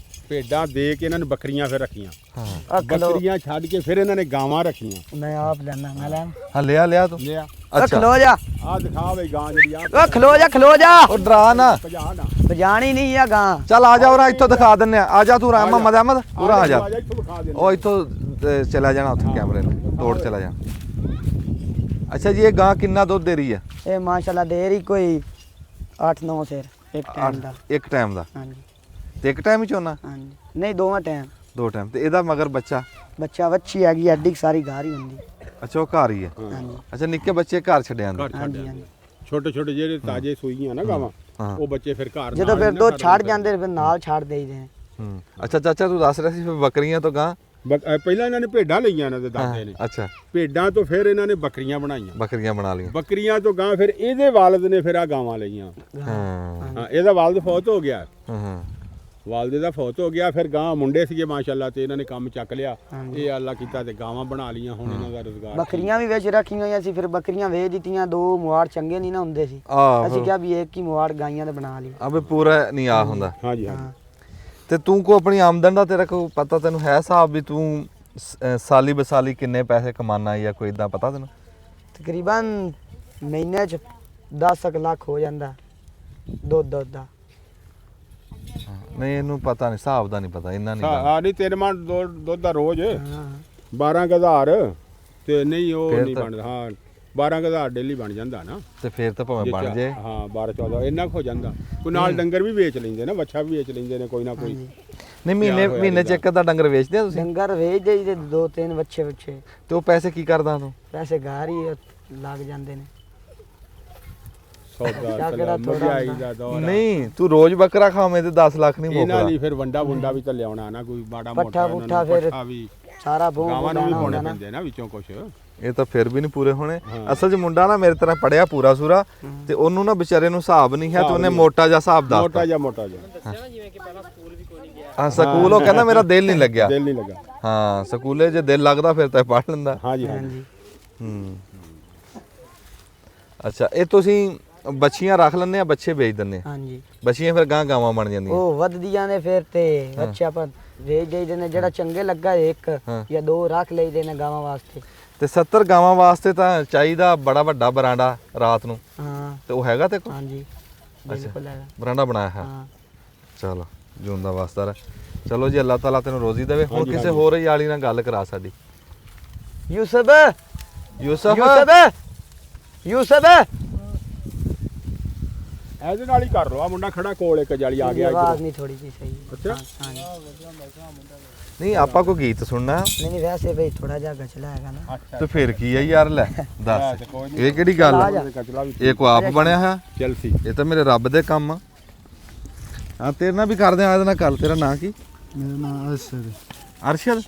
ਭੇਡਾਂ ਦੇ ਕੇ ਇਹਨਾਂ ਨੇ ਬੱਕਰੀਆਂ ਫਿਰ ਰੱਖੀਆਂ। ਹਾਂ ਬੱਕਰੀਆਂ ਛੱਡ ਕੇ ਫਿਰ ਇਹਨਾਂ ਨੇ ਗਾਵਾਂ ਰੱਖੀਆਂ। ਮੈਂ ਆਪ ਲੈਣਾ, ਮੈਂ ਲੈਣਾ। ਹਾਂ ਲਿਆ ਤੂੰ। ਲਿਆ ਓ ਅੱਛਾ ਖਲੋ ਜਾ, ਆਹ ਦਿਖਾ ਬਈ ਗਾਂ ਜਿਹੜੀ ਆ ਓ ਖਲੋ ਜਾ, ਖਲੋ ਜਾ। ਉਹ ਡਰਾ ਨਾ। 50 ਨਾ ਬਜਾਣੀ ਨਹੀਂ ਆ ਗਾਂ। ਚੱਲ ਆ ਜਾ ਉਰਾ ਇੱਥੋਂ ਦਿਖਾ ਦਿੰਨੇ ਆ ਜਾ ਤੂੰ ਰਾਮ ਮੁਹੰਮਦ ਅਹਿਮਦ ਉਰਾ ਆ ਜਾ। ਇੱਥੋਂ ਵਿਖਾ ਦੇ। ਉਹ ਇੱਥੋਂ ਚਲਾ ਜਾਣਾ ਉੱਥੇ ਕੈਮਰੇ ਨੇ ਤੋੜ ਚਲਾ ਜਾ। ਅੱਛਾ ਜੀ ਇਹ ਗਾਂ ਕਿੰਨਾ ਦੁੱਧ ਦੇ ਰਹੀ ਹੈ? ਇਹ ਮਾਸ਼ਾਅੱਲਾ ਦੇ ਰਹੀ ਕੋਈ 8-9 ਸਿਰ ਇੱਕ ਟਾਈਮ ਦਾ। ਇੱਕ ਟਾਈਮ ਦਾ ਹਾਂਜੀ ਤੇ ਇੱਕ ਟਾਈਮ ਹੀ ਚੋਣਾ? ਹਾਂਜੀ, ਨਹੀਂ ਦੋਵਾਂ ਟਾਈਮ। ਦੋ ਟਾਈਮ ਤੇ ਇਹਦਾ ਮਗਰ ਬੱਚਾ? ਬੱਚਾ ਵੱਛੀ ਹੈਗੀ, ਐਡੀ ਕੁ ਸਾਰੀ ਘਰ ਹੀ ਹੁੰਦੀ। ਅੱਛਾ ਉਹ ਘਰ ਹੀ ਹੈ। ਹਾਂਜੀ ਅੱਛਾ ਨਿੱਕੇ ਬੱਚੇ ਘਰ ਛੱਡਿਆ ਆਂਦੇ? ਘਰ ਛੱਡ ਹਾਂਜੀ ਜਾਂਦੇ। ਹਾਂਜੀ। ਛੋਟੇ ਛੋਟੇ ਜਿਹੜੇ ਤਾਜ਼ੇ ਸੂਈਆਂ ਨਾ ਗਾਵਾਂ, ਹਾਂ। ਉਹ ਬੱਚੇ ਫਿਰ ਘਰ ਜਦੋਂ ਨਾਲ ਫਿਰ ਹੀ ਦੋ ਨਾ ਛੱਡ ਜਾਂਦੇ ਫਿਰ ਨਾਲ ਛੱਡ ਦੇਈਦੇ ਨੇ। ਅੱਛਾ ਚਾਚਾ ਤੂੰ ਦੱਸ ਰਿਹਾ ਸੀ ਫਿਰ ਬੱਕਰੀਆਂ ਤੋਂ ਗਾਂ? ਪਹਿਲਾਂ ਇਹਨਾਂ ਨੇ ਭੇਡਾਂ ਲਈਆਂ ਇਹਨਾਂ ਦੇ ਦਾਦੇ ਨੇ। ਅੱਛਾ ਭੇਡਾਂ ਤੋਂ ਫਿਰ ਇਹਨਾਂ ਨੇ ਬੱਕਰੀਆਂ ਬਣਾਈਆਂ। ਬੱਕਰੀਆਂ ਬਣਾ ਲਈਆਂ। ਬੱਕਰੀਆਂ ਤੋਂ ਗਾਂ ਫਿਰ ਇਹਦੇ ਵਾਲਦ ਨੇ ਫਿਰ ਆ ਗਾਵਾਂ ਲਈਆਂ। ਹਾਂ ਹਾਂ ਇਹਦਾ ਵਾਲਦ ਫੌਤ ਹੋ ਗਿਆ। ਹਾਂ ਵਾਲਦੇ ਦਾ ਫੌਤ ਹੋ ਗਿਆ, ਫਿਰ ਗਾਂ ਮੁੰਡੇ ਸੀਗੇ ਮਾਸ਼ਾਅੱਲਾ ਤੇ ਇਹਨਾਂ ਨੇ ਕੰਮ ਚੱਕ ਲਿਆ। ਇਹ ਅੱਲਾ ਕੀਤਾ ਤੇ ਗਾਵਾਂ ਬਣਾ ਲੀਆਂ, ਹੁਣ ਇਹਨਾਂ ਦਾ ਰੁਜ਼ਗਾਰ। ਬੱਕਰੀਆਂ ਵੀ ਵਿੱਚ ਰੱਖੀਆਂ ਹੋਈਆਂ ਸੀ, ਫਿਰ ਬੱਕਰੀਆਂ ਵੇਚ ਦਿੱਤੀਆਂ। ਦੋ ਮੁਆੜ ਚੰਗੇ ਨਹੀਂ ਨਾ ਹੁੰਦੇ ਸੀ, ਆਹ ਅਸੀਂ ਕਿਹਾ ਵੀ ਇੱਕ ਹੀ ਮੁਆੜ ਗਾਈਆਂ ਦਾ ਬਣਾ ਲਈ। ਅਬੇ ਪੂਰਾ ਨਹੀਂ ਆ ਹੁੰਦਾ। ਹਾਂਜੀ ਹਾਂਜੀ। ਤੇ ਤੂੰ ਕੋ ਆਪਣੀ ਆਮਦਨ ਦਾ ਤੇਰਾ ਕੋ ਪਤਾ ਤੈਨੂੰ ਹੈ ਹਿਸਾਬ ਵੀ ਤੂੰ ਸਾਲੀ ਬਸਾਲੀ ਕਿੰਨੇ ਪੈਸੇ ਕਮਾਨਾ ਜਾਂ ਕੋਈ ਇਦਾਂ ਪਤਾ ਤੈਨੂੰ? ਤਕਰੀਬਨ ਮਹੀਨੇ ਚ 10 ਲੱਖ ਹੋ ਜਾਂਦਾ ਦੁੱਧ ਦਾ। ਨਹੀਂ ਇਹਨੂੰ ਪਤਾ ਨਹੀਂ, ਹਿਸਾਬ ਦਾ ਨਹੀਂ ਪਤਾ ਇੰਨਾ ਨਹੀਂ ਪਤਾ। ਹਾਂ ਨਹੀਂ 3 ਮਣ ਦੁੱਧ ਦਾ ਰੋਜ਼ ਹਾਂ 12,000 ਤੇ ਨਹੀਂ ਉਹ ਫਿਰ ਨਹੀਂ ਤਾਂ- ਬਣਦਾ। ਹਾਂ 12,000 ਡੇਲੀ ਬਣ ਜਾਂਦਾ ਨਾ। ਤੇ ਫੇਰ ਤਾਂ ਭਾਵੇਂ ਬਣ ਜੇ। ਹਾਂ 12-14 ਇੰਨਾ ਕੁ ਹੋ ਜਾਂਦਾ। ਕੋਈ ਨਾਲ ਡੰਗਰ ਵੀ ਵੇਚ ਲੈਂਦੇ ਨਾ, ਬੱਚਾ ਵੀ ਵੇਚ ਲੈਂਦੇ ਨੇ ਕੋਈ ਨਾ ਕੋਈ। ਨਹੀਂ ਮਹੀਨੇ ਚ ਇੱਕ ਅੱਧਾ ਡੰਗਰ ਵੇਚਦੇ ਆ ਤੁਸੀਂ? ਡੰਗਰ ਵੇਚ ਦੇਈਦੇ, 2-3 ਬੱਚੇ ਤੇ ਉਹ ਪੈਸੇ ਕੀ ਕਰਦਾ ਤੂੰ? ਪੈਸੇ ਘਰ ਹੀ ਲੱਗ ਜਾਂਦੇ ਨੇ। ਸੌਦਾ ਕਿਹੜਾ ਥੋੜ੍ਹਾ ਮਹਿੰਗਾਈ ਹੁੰਦਾ। ਦਾ ਦੌਰ ਆ। ਨਹੀਂ ਤੂੰ ਰੋਜ਼ ਬੱਕਰਾ ਖਾਵੇਂ ਤੇ 10 ਲੱਖ ਨਹੀਂ ਇਹਨਾਂ ਮੁੱਕਦਾ। ਲਈ ਫਿਰ ਵੰਡਾ ਵੀ ਤਾਂ ਲਿਆਉਣਾ ਨਾ, ਕੋਈ ਮਾੜਾ ਪੱਠਾ ਮੋਟਾ ਇਹਨਾਂ ਪੁੱਠਾ ਨੂੰ ਫਿਰ ਪੱਠਾ ਵੀ ਸਾਰਾ ਭੋਂ ਗਾਵਾਂ ਨੂੰ ਵੀ ਲੈਣਾ ਪਾਉਣੇ ਹੁੰਦਾ ਨਾ। ਪੈਂਦੇ ਨਾ ਵਿੱਚੋਂ ਕੁਛ। ਇਹ ਤਾਂ ਫਿਰ ਵੀ ਨਹੀਂ ਪੂਰੇ ਹੋਣੇ। ਅਸਲ 'ਚ ਮੁੰਡਾ ਨਾ ਮੇਰੇ ਤਰ੍ਹਾਂ ਪੜਿਆ ਪੂਰਾ ਸੂਰਾ ਤੇ ਉਹਨੂੰ ਨਾ ਵਿਚਾਰੇ ਨੂੰ ਹਿਸਾਬ ਨਹੀਂ ਹੈ ਤੇ ਉਹਨੇ ਮੋਟਾ ਜਿਹਾ ਹਿਸਾਬ ਦੱਸਤਾ। ਮੋਟਾ ਜਿਹਾ ਹਾਂ ਸਕੂਲ ਉਹ ਕਹਿੰਦਾ ਮੇਰਾ ਦਿਲ ਨਹੀਂ ਲੱਗਿਆ। ਦਿਲ ਨਹੀਂ ਲੱਗਾ। ਹਾਂ ਸਕੂਲੇ ਜੇ ਦਿਲ ਲੱਗਦਾ ਫਿਰ ਤਾਂ ਪੜ ਲੈਂਦਾ। ਹਾਂਜੀ ਹਾਂਜੀ। ਹੂੰ ਅੱਛਾ ਇਹ ਤੁਸੀਂ ਬੱਚੀਆਂ ਰੱਖ ਲੈਂਦੇ ਆ, ਬੱਚੇ ਵੇਚ ਦਿੰਦੇ ਆ? ਹਾਂਜੀ ਬੱਚੀਆਂ ਫਿਰ ਗਾਵਾਂ ਬਣ ਜਾਂਦੀਆਂ? ਉਹ ਵੱਧਦੀਆਂ ਨੇ ਫਿਰ ਤੇ ਬੱਚੇ ਆਪਾਂ ਵੇਚ ਦੇਈਦੇ ਨੇ। ਜਿਹੜਾ ਚੰਗੇ ਲੱਗਾ ਇੱਕ ਜਾਂ ਦੋ ਰੱਖ ਲਈਦੇ ਨੇ ਗਾਵਾਂ ਵਾਸਤੇ। ਤੇ 70 ਗਾਵਾਂ ਵਾਸਤੇ ਤਾਂ ਚਾਹੀਦਾ ਬੜਾ ਵੱਡਾ ਬਰਾਂਡਾ ਰਾਤ ਨੂੰ। ਹਾਂ ਤੇ ਉਹ ਹੈਗਾ ਤੇ ਕੋਲ? ਹਾਂਜੀ ਬਿਲਕੁਲ ਹੈਗਾ। ਬਰਾਂਡਾ ਬਣਾਇਆ ਹੈ? ਹਾਂ ਚਲੋ ਜਿਉਂਦਾ ਵਾਸਤਾ ਰਹਿ। ਚਲੋ ਜੀ ਅੱਲਾਹ ਤਾਲਾ ਤੈਨੂੰ ਰੋਜ਼ੀ ਦੇਵੇ। ਹੁਣ ਕਿਸੇ ਹੋਰ ਯਾਲੀ ਨਾਲ ਗੱਲ ਕਰਾ ਸਾਡੀ। ਯੂਸਫ ਯੂਸਫ ਯੂਸਫ ਇਹਦੇ ਨਾਲ ਹੀ ਕਰ ਲਓ। ਆ ਮੁੰਡਾ ਖੜਾ ਕੋਲ ਇੱਕ ਜਾਲੀ ਆ ਗਿਆ। ਆਵਾਜ਼ ਨਹੀਂ ਥੋੜੀ ਜਿਹੀ ਸਹੀ। ਅੱਛਾ। ਹਾਂਜੀ ਨਹੀਂ ਆਪਾਂ ਕੋਈ ਗੀਤ ਸੁਣਨਾ ਨਹੀਂ ਵੈਸੇ ਬਈ ਥੋੜਾ ਜਿਹਾ ਗਚਲਾ ਹੈਗਾ ਨਾ। ਤੇ ਫਿਰ ਕੀ ਆ ਯਾਰ ਲੈ ਦੱਸ ਇਹ ਕਿਹੜੀ ਗੱਲ ਆ? ਕਚਲਾ ਵੀ ਇਹ ਕੋ ਆਪ ਬਣਿਆ ਹੈ? ਚਲਸੀ। ਇਹ ਤਾਂ ਮੇਰੇ ਰੱਬ ਦੇ ਕੰਮ ਆ। ਹਾਂ ਤੇਰੇ ਨਾਲ ਵੀ ਕਰਦੇ ਆ। ਇਹਦੇ ਨਾਲ ਕਰ। ਤੇਰਾ ਨਾਂ ਕੀ? ਮੇਰਾ ਨਾਮ ਅਰਸ਼ਦ। ਅਰਸ਼ਦ?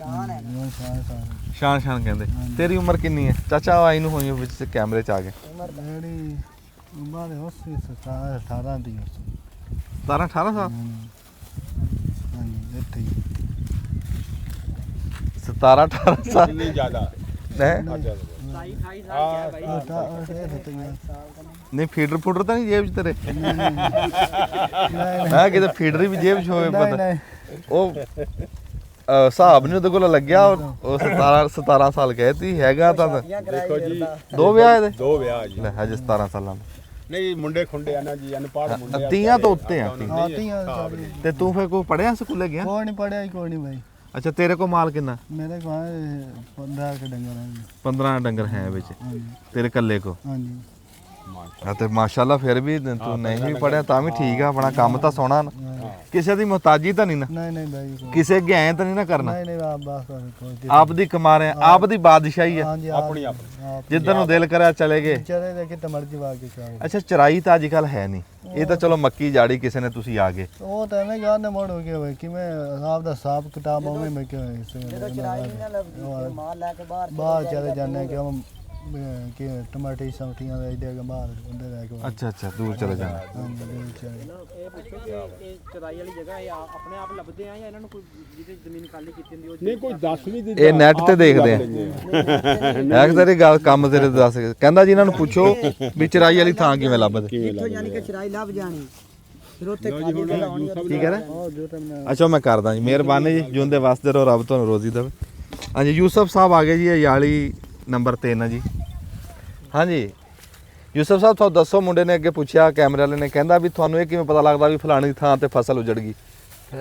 ਸ਼ਾਨ ਕਹਿੰਦੇ। ਤੇਰੀ ਉਮਰ ਕਿੰਨੀ ਹੈ ਚਾਚਾ? ਆਈ ਨੂੰ ਹੋਈ ਵਿੱਚ ਕੈਮਰੇ ਚ ਆ ਗਏ। ਮੇਰੀ ਉਮਰ ਉਸੇ 18 ਦੀ 17 18 ਸਾਲ? ਹਾਂਜੀ ਇੱਥੇ 17 18 ਸਾਲ ਇੰਨੀ ਜ਼ਿਆਦਾ ਨਹੀਂ? ਨਹੀਂ ਫੀਡਰ ਫੂਡਰ ਤਾਂ ਨਹੀਂ ਜੇਬ ਚ ਤੇਰੇ? ਮੈਂ ਕਿਤੇ ਫੀਡਰ ਵੀ ਜੇਬ ਚ ਹੋਵੇ ਪਤਾ। ਉਹ ਹਿਸਾਬ ਨਹੀਂ ਉਹਦੇ ਕੋਲ ਲੱਗਿਆ। ਉਹ 17 ਸਾਲ ਕਹਿਤੀ ਹੈਗਾ ਤਾਂ। ਦੇਖੋ ਜੀ ਦੋ ਵਿਆਹ ਇਹਦੇ? 2 ਵਿਆਹ ਜੀ। ਲੈ ਹਜੇ 17 ਸਾਲਾਂ ਦਾ। ਨਹੀਂ ਮੁੰਡੇ ਖੁੰਡੇ ਆ ਨਾ ਜੀ, ਅਨਪੜ੍ਹ ਮੁੰਡੇ ਆ। ਤੀਆਂ ਤੋਂ ਉੱਤੇ ਆ। ਤੀਆਂ ਤੇ ਤੂੰ ਫਿਰ ਕੋਈ ਪੜਿਆ ਸਕੂਲੇ ਗਿਆ? ਕੋਈ ਨਹੀਂ ਪੜਿਆ ਕੋਈ ਨਹੀਂ ਭਾਈ। ਅੱਛਾ ਤੇਰੇ ਕੋਲ ਮਾਲ ਕਿੰਨਾ? ਮੇਰੇ ਕੋਲ 15 ਕੇ ਡੰਗਰ ਹੈ। 15 ਡੰਗਰ ਹੈ ਵਿੱਚ ਹਾਂਜੀ ਤੇਰੇ ਕੱਲੇ ਕੋ? ਹਾਂਜੀ ਆ ਤੇ ਮਾਸ਼ਾਅੱਲਾ ਫਿਰ ਵੀ ਤੂੰ ਨਹੀਂ ਵੀ ਪੜਿਆ ਤਾਂ ਵੀ ਠੀਕ ਆ, ਆਪਣਾ ਕੰਮ ਤਾਂ ਸੋਹਣਾ ਨਾ, ਕਿਸੇ ਦੀ ਮੁਹਤਾਜੀ ਤਾਂ ਨਹੀਂ ਨਾ, नहीं नहीं भाई कोई- ਕਿਸੇ ਅੱਗੇ ਐਂ ਤਾਂ ਨਹੀਂ ਨਾ ਕਰਨਾ, नहीं नहीं आप बात करें कोई दिक्कत ਆਪ ਦੀ ਕਮਾ ਰਹੇ ਆ, ਆਪ ਦੀ ਬਾਦਸ਼ਾਹੀ ਆ, हाँ जी ਆਪਣੀ आप ਜਿੱਧਰ ਨੂੰ ਦਿਲ ਕਰਿਆ ਚਲੇ ਗਏ। चले देखिए तो मर्जी बाकी क्या ਅੱਛਾ ਚਰਾਈ ਤਾਂ ਅੱਜ ਕੱਲ ਹੈ ਨਹੀਂ, ਇਹ ਤਾਂ ਚਲੋ ਮੱਕੀ ਜਾੜੀ ਕਿਸੇ ਨੇ ਤੁਸੀਂ ਆ ਗਏ। वो तो मैं गाने मोड़ हो गया भाई कि मैं आप दा साहब किताब में मैं क्यों ਜਦੋਂ ਚਰਾਈ ਨਹੀਂ ਨਾ ਲੱਭਦੀ ਮਾਲ ਲੈ ਕੇ बाहर चले जाने कि हम कि टमाटर सब्जियां दे दे के बाहर बंदे रह के ਅੱਛਾ ਅੱਛਾ ਦੂਰ ਚਲੇ ਜਾਣਾ। हाँ जी दूर चले ਇਹ ਪੁੱਛੋ ਕਿ ਇਹ ਚਰਾਈ ਵਾਲੀ ਜਗ੍ਹਾ ਇਹ ਆਪਣੇ ਆਪ ਲੱਭਦੇ ਆ ਜਾਂ ਇਹਨਾਂ ਨੂੰ ਕੋਈ ਜਿਹਦੀ ਜ਼ਮੀਨ ਖਾਲੀ ਕੀਤੀ ਹੁੰਦੀ ਉਹ ਨਹੀਂ ਕੋਈ ਦੱਸ ਵੀ ਦਿੰਦਾ, ਇਹ ਨੈਟ ਤੇ ਆਪ ਹੀ ਦੇਖਦੇ ਲੱਭ ਆ। ਲੈਂਦੇ ਹੈ ਕਿ ਤੇਰੀ ਗੱਲ ਕੰਮ ਤੇਰੇ ਦੱਸ ਕਹਿੰਦਾ ਜੀ ਇਹਨਾਂ ਨੂੰ ਪੁੱਛੋ ਵੀ ਚਰਾਈ ਵਾਲੀ ਥਾਂ ਕਿਵੇਂ ਲੱਭਦੇ। ਇੱਥੋਂ ਯਾਨੀ ਕਿ ਚਰਾਈ ਲੱਭ ਜਾਣੀ ਫਿਰ ਉੱਥੇ ਖਾਲੀ ਜਗ੍ਹਾ ਹੋਣੀ ਕੀ ਕਹ ਰਹੇ? ਅੱਛਾ ਮੈਂ ਕਰਦਾ ਜੀ, ਮਿਹਰਬਾਨੀ ਜੀ, ਜਿਉਂਦੇ ਵਾਸਤੇ ਰਹੋ, ਰੱਬ ਤੁਹਾਨੂੰ ਰੋਜ਼ੀ ਦੇਵੇ। ਹਾਂਜੀ ਯੂਸਫ ਸਾਹਿਬ ਆ ਗਏ ਜੀ, ਇਹ ਯਾਲੀ ਨੰਬਰ 3 ਜੀ। ਹਾਂਜੀ ਯੂਸਫ ਸਾਹਿਬ ਤੁਹਾਨੂੰ ਦੱਸੋ, ਮੁੰਡੇ ਨੇ ਅੱਗੇ ਪੁੱਛਿਆ ਕੈਮਰੇ ਵਾਲੇ ਨੇ, ਕਹਿੰਦਾ ਵੀ ਤੁਹਾਨੂੰ ਇਹ ਕਿਵੇਂ ਪਤਾ ਲੱਗਦਾ ਵੀ ਫਲਾਣੀ ਥਾਂ ਤੇ ਫਸਲ ਉਜੜ ਗਈ?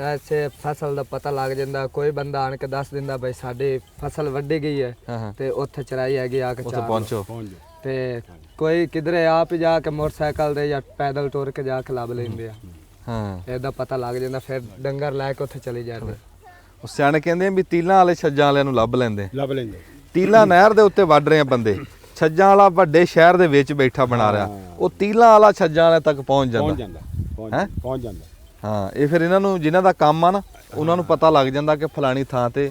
ਐਸੇ ਫਸਲ ਦਾ ਪਤਾ ਲੱਗ ਜਾਂਦਾ, ਕੋਈ ਬੰਦਾ ਆਣ ਕੇ ਦੱਸ ਦਿੰਦਾ ਬਈ ਸਾਡੀ ਫਸਲ ਵੱਢੀ ਗਈ ਹੈ ਹਾਂ ਤੇ ਉੱਥੇ ਚਰਾਈ ਹੈਗੀ, ਆ ਕੇ ਉੱਥੇ ਚਾਰ ਪਹੁੰਚੋ। ਤੇ ਕੋਈ ਕਿਧਰੇ ਆਪ ਹੀ ਜਾ ਕੇ ਮੋਟਰਸਾਈਕਲ ਤੇ ਜਾਂ ਪੈਦਲ ਟੁਰ ਕੇ ਜਾ ਕੇ ਲੱਭ ਲੈਂਦੇ ਆ, ਹਾਂ ਇਹਦਾ ਪਤਾ ਲੱਗ ਜਾਂਦਾ, ਫਿਰ ਡੰਗਰ ਲੈ ਕੇ ਉੱਥੇ ਚਲੇ ਜਾਂਦੇ। ਉਹ ਸਿਆਣੇ ਕਹਿੰਦੇ ਆ ਵੀ ਤੀਲਾਂ ਵਾਲੇ ਛੱਜਾਂ ਵਾਲਿਆਂ ਨੂੰ ਲੱਭ ਲੈਂਦੇ। ਲੱਭ ਲੈਂਦੇ। ਤੀਲਾਂ ਨਹਿਰ ਦੇ ਉੱਤੇ ਵੱਢ ਰਹੇ ਆ ਬੰਦੇ, ਛੱਜਾਂ ਵਾਲਾ ਵੱਡੇ ਸ਼ਹਿਰ ਦੇ ਵਿੱਚ ਬੈਠਾ ਬਣਾ ਰਿਹਾ, ਉਹ ਤੀਲਾਂ ਵਾਲਾ ਛੱਜਾਂ ਵਾਲੇ ਤੱਕ ਪਹੁੰਚ ਪਹੁੰਚ ਜਾਂਦਾ। ਜਾਂਦਾ ਹੈਂ? ਪਹੁੰਚ ਜਾਂਦਾ। ਹਾਂ ਇਹ ਫਿਰ ਇਹਨਾਂ ਨੂੰ ਜਿਨ੍ਹਾਂ ਦਾ ਕੰਮ ਆ ਨਾ, ਉਹਨਾਂ ਨੂੰ ਪਤਾ ਲੱਗ ਜਾਂਦਾ ਕਿ ਫਲਾਣੀ ਥਾਂ ਤੇ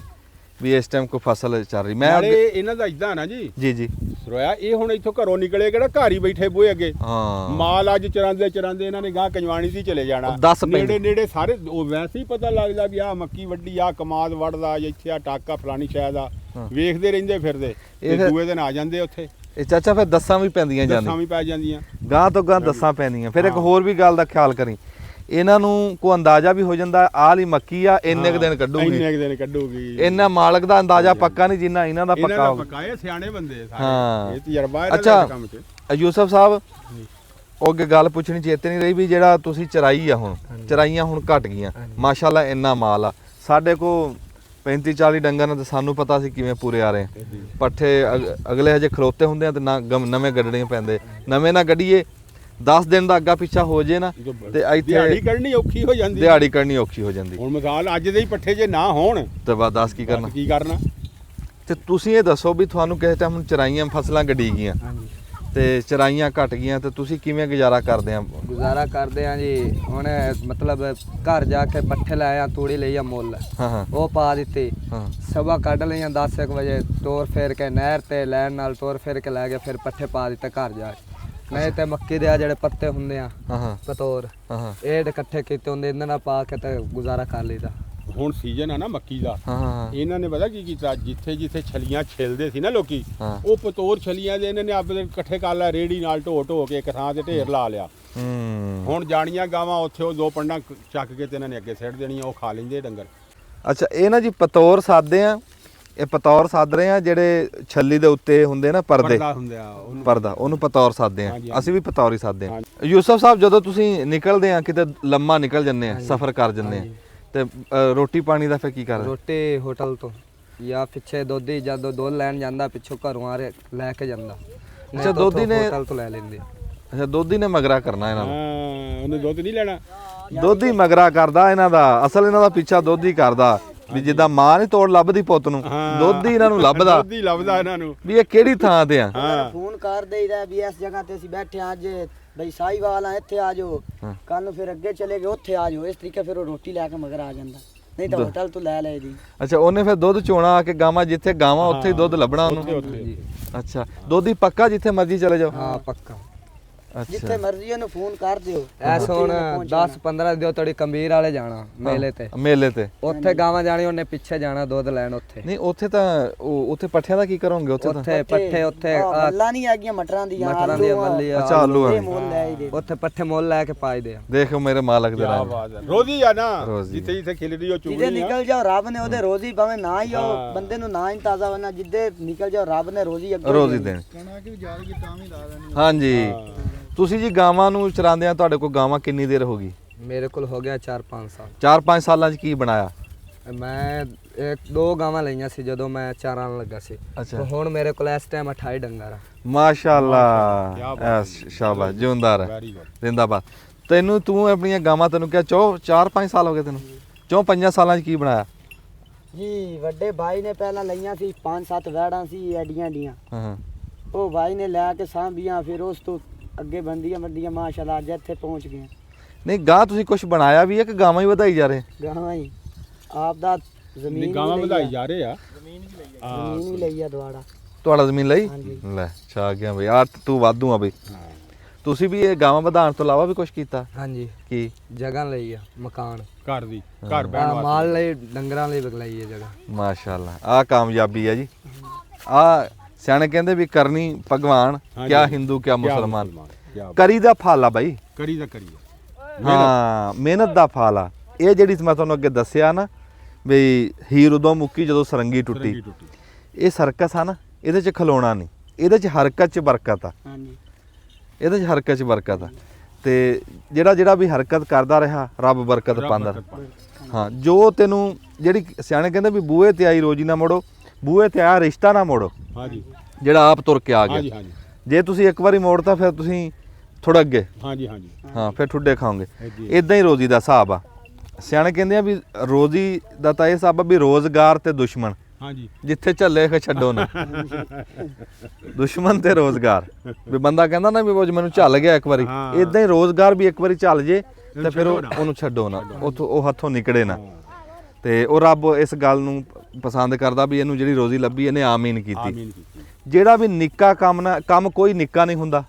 ਵੀ ਇਸ ਟਾਈਮ ਕੋਈ ਫਸਲ ਚੱਲ ਰਹੀ। ਮੈਂ ਨਾਲੇ ਇਹਨਾਂ ਦਾ ਇਦਾਂ ਨਾ ਜੀ ਜੀ ਜੀ ਸਰੋਇਆ, ਇਹ ਹੁਣ ਇੱਥੋਂ ਘਰੋਂ ਨਿਕਲੇ ਕਿਹੜਾ ਘਰ ਹੀ ਬੈਠੇ ਬੂਹੇ ਅੱਗੇ, ਹਾਂ ਮਾਲ ਅੱਜ ਚਰਾਂਦੇ ਚਰਾਂਦੇ ਇਹਨਾਂ ਨੇ ਗਾਂ ਕੰਜਵਾਣੀ ਦੀ ਚਲੇ ਜਾਣਾ। ਉਹ 10 ਪਿੰਡ। ਨੇੜੇ ਨੇੜੇ ਸਾਰੇ ਉਹ ਵੈਸੇ ਹੀ ਪਤਾ ਲੱਗਦਾ ਵੀ ਆਹ ਮੱਕੀ ਵੱਡੀ, ਆਹ ਕਮਾਦ ਵੜਦਾ, ਇੱਥੇ ਆ ਟਾਕਾ ਫਲਾਣੀ ਸ਼ਾਇਦ ਆ, ਵੇਖਦੇ ਰਹਿੰਦੇ ਫਿਰਦੇ ਤੇ ਇਹ ਫਿਰ- ਦੂਏ ਦਿਨ ਆ ਜਾਂਦੇ ਉੱਥੇ। ਇਹ ਚਾਚਾ ਫਿਰ ਦੱਸਾਂ ਵੀ ਪੈਂਦੀਆਂ ਦੱਸਾਂ ਜਾਂਦੀਆਂ, ਵੀ ਪੈ ਜਾਂਦੀਆਂ। ਗਾਂ ਤੋਂ ਗਾਂ ਦੱਸਾਂ ਪੈਂਦੀਆਂ। ਫਿਰ ਇੱਕ ਹੋਰ ਵੀ ਗੱਲ ਦਾ ਖਿਆਲ ਕਰੀ, ਇਹਨਾਂ ਨੂੰ ਕੋਈ ਅੰਦਾਜ਼ਾ ਵੀ ਹੋ ਜਾਂਦਾ ਆਹ ਲਈ ਮੱਕੀ ਆ ਇੰਨੇ ਕੁ ਦਿਨ ਕੱਢੂਗੀ, ਇੰਨੇ ਕੁ ਦਿਨ ਕੱਢੂਗੀ। ਇਹਨਾਂ ਮਾਲਕ ਦਾ ਅੰਦਾਜ਼ਾ ਪੱਕਾ ਨਹੀਂ ਜਿੰਨਾ ਇਹਨਾਂ ਦਾ ਇਹਨਾਂ ਪੱਕਾ ਦਾ ਹੋਵੇ। ਪੱਕਾ, ਇਹ ਸਿਆਣੇ ਬੰਦੇ ਹਾਂ। ਸਾਰੇ, ਇਹ ਤਜਰਬਾ ਇਹਨਾਂ ਅੱਛਾ। ਦਾ ਕੰਮ 'ਚ। ਯੂਸਫ ਸਾਹਿਬ ਉਹ ਅੱਗੇ ਗੱਲ ਪੁੱਛਣੀ ਚੇਤੇ ਨਹੀਂ ਰਹੀ ਵੀ ਜਿਹੜਾ ਤੁਸੀਂ ਚਰਾਈ ਆ ਹੁਣ, ਚਰਾਈਆਂ ਹੁਣ ਘਟ ਗਈਆਂ ਮਾਸ਼ਾਅੱਲਾ, ਇੰਨਾ ਮਾਲ ਆ ਸਾਡੇ ਕੋ 35-40 ਡੰਗਰ ਨੇ, ਤੇ ਸਾਨੂੰ ਪਤਾ ਸੀ ਕਿਵੇਂ ਪੂਰੇ ਆ ਰਹੇ ਆ। ਪੱਠੇ ਅਗਲੇ ਹਜੇ ਖਲੋਤੇ ਹੁੰਦੇ ਆ ਤੇ ਨਾ ਨਵੇਂ ਗੱਡਣੇ ਪੈਂਦੇ, ਨਵੇਂ ਨਾ ਗੱਡੀਏ 10 ਦਿਨ ਦਾ ਅੱਗਾ ਪਿੱਛਾ ਹੋ ਜੇ ਨਾ ਤੇ ਦਿਹਾੜੀ ਇੱਥੇ ਕੱਢਣੀ ਔਖੀ ਹੋ ਜਾਂਦੀ। ਦਿਹਾੜੀ ਕਰਨੀ ਔਖੀ ਹੋ ਜਾਂਦੀ। ਹੁਣ ਮਿਸਾਲ ਅੱਜ ਦੇ ਹੀ ਪੱਠੇ ਜੇ ਨਾ ਹੋਣ ਤੇ ਬਾਅਦ ਦੱਸ ਕੀ ਕਰਨਾ। ਕੀ ਕਰਨਾ? ਤੇ ਤੁਸੀਂ ਇਹ ਦੱਸੋ ਵੀ ਤੁਹਾਨੂੰ ਕਿਸੇ ਟਾਈਮ ਹੁਣ ਚਰਾਈਆਂ ਫਸਲਾਂ ਗੱਡੀ ਗਈਆਂ ਤੇ ਚਰਾਈਆਂ ਘਟ ਗਈਆਂ ਤੇ ਤੁਸੀਂ ਕਿਵੇਂ ਗੁਜ਼ਾਰਾ ਕਰਦੇ ਆ? ਗੁਜ਼ਾਰਾ ਕਰਦੇ ਆ ਜੀ, ਹੁਣ ਮਤਲਬ ਘਰ ਜਾ ਕੇ ਪੱਠੇ ਲੈ ਆ, ਤੂੜੀ ਲਈ ਆ ਮੁੱਲ, ਹਾਂ ਹਾਂ ਉਹ ਪਾ ਦਿੱਤੀ, ਹਾਂ ਸਵੇਰ ਕੱਢ ਲਈਆਂ 10 ਵਜੇ, ਤੋਰ ਫੇਰ ਕੇ ਨਹਿਰ ਤੇ ਲੈਣ ਨਾਲ ਤੋਰ ਫੇਰ ਕੇ ਲੈ ਕੇ ਫਿਰ ਪੱਠੇ ਪਾ ਦਿੱਤੇ ਘਰ ਜਾ ਕੇ। ਨਹੀਂ ਤੇ ਮੱਕੀ ਦੇ ਆ ਜਿਹੜੇ ਪੱਤੇ ਹੁੰਦੇ ਆ ਹਾਂ ਹਾਂ ਪਤੋਰ, ਹਾਂ ਇਹ ਤੇ ਇਕੱਠੇ ਕੀਤੇ ਹੁੰਦੇ, ਇਹਨਾਂ ਨਾਲ ਪਾ ਕੇ ਤੇ ਗੁਜ਼ਾਰਾ ਕਰ ਲਈਦਾ। ਹੁਣ ਸੀਜ਼ਨ ਆ ਨਾ ਮੱਕੀ ਦਾ, ਹਾਂ ਇਹਨਾਂ ਨੇ ਪਤਾ ਕੀ ਕੀਤਾ, ਜਿੱਥੇ ਜਿੱਥੇ ਛਲੀਆਂ ਛਿਲਦੇ ਸੀ ਨਾ ਲੋਕੀ, ਹਾਂ। ਉਹ ਪਤੋਰ ਛਲੀਆਂ ਦੇ ਇਹਨਾਂ ਨੇ ਆਪਣੇ ਇਕੱਠੇ ਕਰ ਲਿਆ, ਰੇੜੀ ਨਾਲ ਢੋ ਢੋ ਕੇ ਇੱਕ ਥਾਂ ਤੇ ਢੇਰ ਲਾ ਲਿਆ। ਹੂੰ ਹੁਣ ਜਾਣੀਆਂ ਗਾਵਾਂ ਉੱਥੇ ਉਹ 2 ਪੰਡਾਂ ਚੱਕ ਕੇ ਤੇ ਇਹਨਾਂ ਨੇ ਅੱਗੇ ਸਿੱਟ ਦੇਣੀਆਂ, ਉਹ ਖਾ ਲੈਂਦੇ ਡੰਗਰ। ਅੱਛਾ ਇਹ ਨਾ ਜੀ ਪਤੌਰ ਸਾਦੇ ਆ, ਇਹ ਪਤੌਰ ਸਾਦ ਰਹੇ ਆ ਜਿਹੜੇ ਛੱਲੀ ਦੇ ਉੱਤੇ ਹੁੰਦੇ ਨਾ ਪਰਦੇ, ਪਰਦਾ ਹੁੰਦਾ ਉਹਨੂੰ। ਪਰਦਾ ਉਹਨੂੰ ਪਤੌਰ ਸਾਦੇ ਆ, ਹਾਂਜੀ, ਅਸੀਂ ਵੀ ਪਤੌਰ ਹੀ ਸਾਦੇ ਆ। ਯੂਸਫ ਸਾਹਿਬ ਜਦੋਂ ਤੁਸੀਂ ਨਿਕਲਦੇ ਆ ਕਿਤੇ ਲੰਮਾ ਨਿਕਲ ਜੰਨੇ ਆ, ਸਫ਼ਰ ਕਰ ਜੰਨੇ ਆ, ਤੇ ਰੋਟੀ ਪਾਣੀ ਦਾ ਫਿਰ ਕੀ ਕਰਦੇ? ਰੋਟੀ ਹੋਟਲ ਤੋਂ ਜਾਂ ਪਿੱਛੇ ਦੋਧੀ ਜਦੋਂ ਦੁੱਧ ਲੈਣ ਜਾਂਦਾ ਪਿੱਛੋਂ ਘਰੋਂ ਆ ਲੈ ਕੇ ਜਾਂਦਾ, ਨਹੀਂ ਅੱਛਾ, ਤਾਂ ਦੋਧੀ ਉੱਥੋਂ ਨੇ- ਹੋਟਲ ਤੋਂ ਲੈ ਲੈਂਦੇ। ਅੱਛਾ ਦੋਧੀ ਨੇ ਮਗਰਾ ਕਰਨਾ ਇਹਨਾਂ ਨੂੰ, ਹਾਂ, ਉਹਨੇ ਦੁੱਧ ਨਹੀਂ ਲੈਣਾ। ਦੋਧੀ ਮਗਰਾ ਕਰਦਾ ਇਹਨਾਂ ਦਾ, ਅਸਲ ਇਹਨਾਂ ਦਾ ਪਿੱਛਾ ਦੋਧੀ ਕਰਦਾ ਵੀ ਜਿੱਦਾਂ ਮਾਂ ਨਹੀਂ ਤੋੜ ਲੱਭਦੀ ਪੁੱਤ ਨੂੰ, ਦੋਧੀ ਇਹਨਾਂ ਨੂੰ ਲੱਭਦਾ ਦੁੱਧ ਹੀ ਲੱਭਦਾ ਇਹਨਾਂ ਨੂੰ। ਵੀ ਇਹ ਕਿਹੜੀ ਥਾਂ ਤੇ ਆ। ਫੋਨ ਕਰ ਦੇਈਦਾ ਵੀ ਇਸ ਜਗ੍ਹਾ ਤੇ ਅਸੀਂ ਬੈਠੇ ਆ, ਅੱਜ ਬਈ ਸਾਈਵਾਲ ਆ, ਇੱਥੇ ਆ ਜਾਓ, ਕੱਲ ਨੂੰ ਫਿਰ ਅੱਗੇ ਚਲੇ ਗਏ ਉੱਥੇ ਆ ਜਾਓ, ਇਸ ਤਰੀਕੇ ਫਿਰ ਉਹ ਰੋਟੀ ਲੈ ਕੇ ਮਗਰ ਆ ਜਾਂਦਾ, ਨਹੀਂ ਤਾਂ ਹੋਟਲ ਤੋਂ ਲੈ ਲਈਦੀ। ਅੱਛਾ ਉਹਨੇ ਫਿਰ ਦੁੱਧ ਚੋਣਾ ਆ ਕੇ ਗਾਵਾਂ ਜਿੱਥੇ ਗਾਵਾਂ ਉੱਥੇ ਹੀ ਦੁੱਧ ਲੱਭਣਾ ਉਹਨੂੰ। ਅੱਛਾ ਦੋਧੀ ਪੱਕਾ ਜਿੱਥੇ ਮਰਜ਼ੀ ਚਲੇ ਜਾਓ। ਹਾਂ ਪੱਕਾ, ਜਿੱਥੇ ਅੱਛਾ ਮਰਜ਼ੀ ਉਹਨੂੰ ਫੋਨ ਕਰ ਦਿਓ। ਐਸ ਹੁਣ 10-15 ਦਿਓ ਤੜੀ ਕੰਬੀਰ ਵਾਲੇ ਜਾਣਾ ਮੇਲੇ ਤੇ, ਮੇਲੇ ਤੇ ਉੱਥੇ ਗਾਵਾਂ ਜਾਣੀ, ਉਹਨੇ ਪਿੱਛੇ ਜਾਣਾ ਦੁੱਧ ਲੈਣ ਉੱਥੇ। ਨਹੀਂ ਉੱਥੇ ਤਾਂ ਉੱਥੇ ਪੱਠਿਆਂ ਦਾ ਕੀ ਕਰੋਗੇ ਉੱਥੇ ਤਾਂ? ਉੱਥੇ ਪੱਠੇ ਉੱਥੇ ਮੱਲਾਂ ਨਹੀਂ ਹੈਗੀਆਂ ਮਟਰਾਂ ਦੀਆਂ, ਮਟਰਾਂ ਦੀਆਂ ਮੱਲੀਆਂ, ਅੱਛਾ ਆਲੂ ਆ। ਇਹ ਮੁੱਲ ਲੈ ਆਈਦੇ। ਉੱਥੇ ਪੱਠੇ ਮੁੱਲ ਲੈ ਕੇ ਪਾਈਦੇ ਆ। ਦੇਖੋ ਮੇਰੇ ਮਾਲਕ ਦੇ ਕਿਆ ਨਾਲ ਬਾਤ ਹੈ, ਰੋਜ਼ੀ ਆ ਨਾ, ਰੋਜ਼ੀ। ਜਿੱਥੇ ਜਿੱਥੇ ਖਿਲਦੀ ਉਹ ਜਿੱਦੇ ਚੁਗਣੀ ਆ। ਨਿਕਲ ਜਾਓ ਰੱਬ ਨੇ ਉਹਦੇ ਰੋਜ਼ੀ ਭਾਵੇਂ ਨਾ ਹੀ ਆਓ, ਬੰਦੇ ਨੂੰ ਨਾ ਹੀ ਤਾਜ਼ਾ ਹੋਣਾ, ਜਿੱਦੇ ਨਿਕਲ ਜਾਓ ਰੱਬ ਨੇ ਰੋਜ਼ੀ ਅੱਗੇ ਰੋਜ਼ੀ ਦੇਣ। कहना कि जार की टांग ही ला देनी। ਹਾਂਜੀ ਤੁਸੀਂ ਜੀ ਗਾਵਾਂ ਨੂੰ ਚਰਾਉਂਦੇ ਆ, ਤੁਹਾਡੇ ਕੋਲ ਗਾਵਾਂ ਕਿੰਨੀ ਦੇਰ ਹੋ ਗਈ? ਮੇਰੇ ਕੋਲ ਹੋ ਗਿਆ 4-5 ਸਾਲ। 4-5 ਸਾਲਾਂ 'ਚ ਕੀ ਬਣਾਇਆ? ਮੈਂ ਇੱਕ ਦੋ ਗਾਵਾਂ ਲਈਆਂ ਸੀ ਜਦੋਂ ਮੈਂ ਚਾਰਾਂ ਨਾਲ ਲੱਗਾ ਸੀ ਅੱਛਾ। ਤੇ ਹੁਣ ਮੇਰੇ ਕੋਲ ਇਸ ਟਾਈਮ 28 ਡੰਗਰ ਆ। ਮਾਸ਼ਾਅੱਲਾ ਸ਼ਾਬਾਸ਼ ਜਿਉਂਦਾ ਰਹਿ ਵੈਰੀ ਗੁੱਡ। ਜ਼ਿੰਦਾਬਾਦ। ਤੈਨੂੰ ਤੂੰ ਆਪਣੀਆਂ ਗਾਵਾਂ ਤੈਨੂੰ ਕਿਹਾ 4-5 ਸਾਲ ਹੋ ਗਏ ਤੈਨੂੰ 4-5 ਸਾਲਾਂ 'ਚ ਕੀ ਬਣਾਇਆ? ਜੀ ਵੱਡੇ ਭਾਈ ਨੇ ਪਹਿਲਾਂ ਲਈਆਂ ਸੀ 5-7 ਵੈੜਾਂ ਸੀ ਐਡੀਆਂ ਡੀਆਂ, ਹਾਂ ਉਹ ਭਾਈ ਨੇ ਲੈ ਕੇ ਸਾਂਭੀਆਂ, ਫਿਰ ਉਸ ਤੋਂ ਅੱਗੇ ਬੰਦੀਆਂ ਵੱਡੀਆਂ ਮਾਸ਼ਾਅੱਲਾ ਅੱਜ ਇੱਥੇ ਪਹੁੰਚ ਗਈਆਂ। ਨਹੀਂ ਗਾਂ ਤੁਸੀਂ ਕੁਝ ਬਣਾਇਆ ਵੀ ਹੈ ਕਿ ਗਾਵਾਂ ਹੀ ਵਧਾਈ ਜਾ ਰਹੇ? ਗਾਵਾਂ ਹੀ ਆਪ ਦਾ ਜ਼ਮੀਨ ਨਹੀਂ ਗਾਵਾਂ ਵੀ ਲਈ ਵਧਾਈ ਆ, ਜਾ ਰਹੇ ਆ। ਜ਼ਮੀਨ ਵੀ ਲਈ ਆ ਦੁਆੜਾ। ਤੁਹਾਡਾ ਜ਼ਮੀਨ ਲਈ? ਹਾਂਜੀ। ਲੈ ਛਾ ਗਿਆ ਬਈ ਆ ਤੂੰ ਵਾਧੂ ਆ ਬਈ। ਤੁਸੀਂ ਵੀ ਇਹ ਗਾਵਾਂ ਵਧਾਉਣ ਤੋਂ ਇਲਾਵਾ ਵੀ ਕੁਝ ਕੀਤਾ? ਹਾਂਜੀ ਕੀ? ਜਗ੍ਹਾ ਲਈ ਆ, ਮਕਾਨ, ਘਰ ਦੀ ਘਰ ਬਹਿਣ ਵਾਸਤੇ ਮਾਲ ਲਈ, ਡੰਗਰਾਂ ਲਈ ਲਈ ਹੈ ਜਗ੍ਹਾ। ਮਾਸ਼ਾਅੱਲਾ ਆ ਕਾਮਯਾਬੀ ਹੈ ਜੀ। ਆ ਸਿਆਣੇ ਕਹਿੰਦੇ ਵੀ ਕਰਨੀ ਭਗਵਾਨ ਕਿਆ ਹਿੰਦੂ ਕਿਆ ਮੁਸਲਮਾਨ, ਕਰੀ ਦਾ ਫਲ ਆ ਬਾਈ। ਕਰੀ ਦਾ ਕਰੀ ਹਾਂ ਮਿਹਨਤ ਦਾ ਫਲ ਆ। ਇਹ ਜਿਹੜੀ ਮੈਂ ਤੁਹਾਨੂੰ ਅੱਗੇ ਦੱਸਿਆ ਨਾ ਵੀ ਹੀਰ ਉਦੋਂ ਮੁੱਕੀ ਜਦੋਂ ਸਰੰਗੀ ਟੁੱਟੀ, ਇਹ ਸਰਕਸ ਆ ਨਾ, ਇਹਦੇ 'ਚ ਖਲੋਣਾ ਨਹੀਂ, ਇਹਦੇ 'ਚ ਹਰਕਤ 'ਚ ਬਰਕਤ ਆ। ਹਾਂਜੀ ਇਹਦੇ 'ਚ ਹਰਕਤ 'ਚ ਬਰਕਤ ਆ। ਤੇ ਜਿਹੜਾ ਵੀ ਹਰਕਤ ਕਰਦਾ ਰਿਹਾ ਰੱਬ ਬਰਕਤ ਪਾਉਂਦਾ। ਹਾਂ ਜੋ ਤੈਨੂੰ ਜਿਹੜੀ ਸਿਆਣੇ ਕਹਿੰਦੇ ਵੀ ਬੂਹੇ ਤੇ ਆਈ ਰੋਜੀ ਨਾ ਮੋੜੋ, ਬੂਹੇ ਤੇ ਆਇਆ ਰਿਸ਼ਤਾ ਨਾ ਮੋੜੋ। ਹਾਂਜੀ ਜਿਹੜਾ ਆਪ ਤੁਰ ਕੇ ਆ ਹਾਂਜੀ ਗਿਆ, ਹਾਂਜੀ ਜੇ ਤੁਸੀਂ ਇੱਕ ਵਾਰੀ ਮੋੜਤਾ ਫਿਰ ਤੁਸੀਂ ਥੋੜਾ ਅੱਗੇ, ਹਾਂਜੀ ਹਾਂਜੀ ਹਾਂ ਫਿਰ ਠੁੱਡੇ ਖਾਓਗੇ। ਇਦਾਂ ਹੀ ਰੋਜ਼ੀ ਦਾ ਹਿਸਾਬ ਆ। ਸਿਆਣੇ ਕਹਿੰਦੇ ਆ ਵੀ ਰੋਜ਼ੀ ਦਾ ਤਾਂ ਇਹ ਹਿਸਾਬ ਆ ਵੀ ਰੋਜ਼ਗਾਰ ਤੇ ਦੁਸ਼ਮਣ, ਹਾਂਜੀ ਜਿੱਥੇ ਝੱਲੇ ਫੇ ਛੱਡੋ ਨਾ। ਦੁਸ਼ਮਣ ਤੇ ਰੋਜ਼ਗਾਰ, ਵੀ ਬੰਦਾ ਕਹਿੰਦਾ ਨਾ ਵੀ ਉਹ ਮੈਨੂੰ ਝੱਲ ਗਿਆ ਇੱਕ ਵਾਰੀ, ਇਦਾਂ ਹੀ ਰੋਜ਼ਗਾਰ ਵੀ ਇੱਕ ਵਾਰੀ ਝੱਲ ਜੇ ਤੇ ਫਿਰ ਉਹਨੂੰ ਛੱਡੋ ਨਾ, ਉਥੋਂ ਉਹ ਹੱਥੋਂ ਨਿਕੜੇ ਨਾ। ਤੇ ਉਹ ਰੱਬ ਇਸ ਗੱਲ ਨੂੰ ਪਸੰਦ ਕਰਦਾ ਵੀ ਇਹਨੂੰ ਜਿਹੜੀ ਰੋਜ਼ੀ ਲੱਭੀ ਇਹਨੇ ਆਮੀਨ ਕੀਤੀ। ਜਿਹੜਾ ਵੀ ਨਿੱਕਾ ਕੰਮ ਕੋਈ ਨਿੱਕਾ ਨਹੀਂ ਹੁੰਦਾ,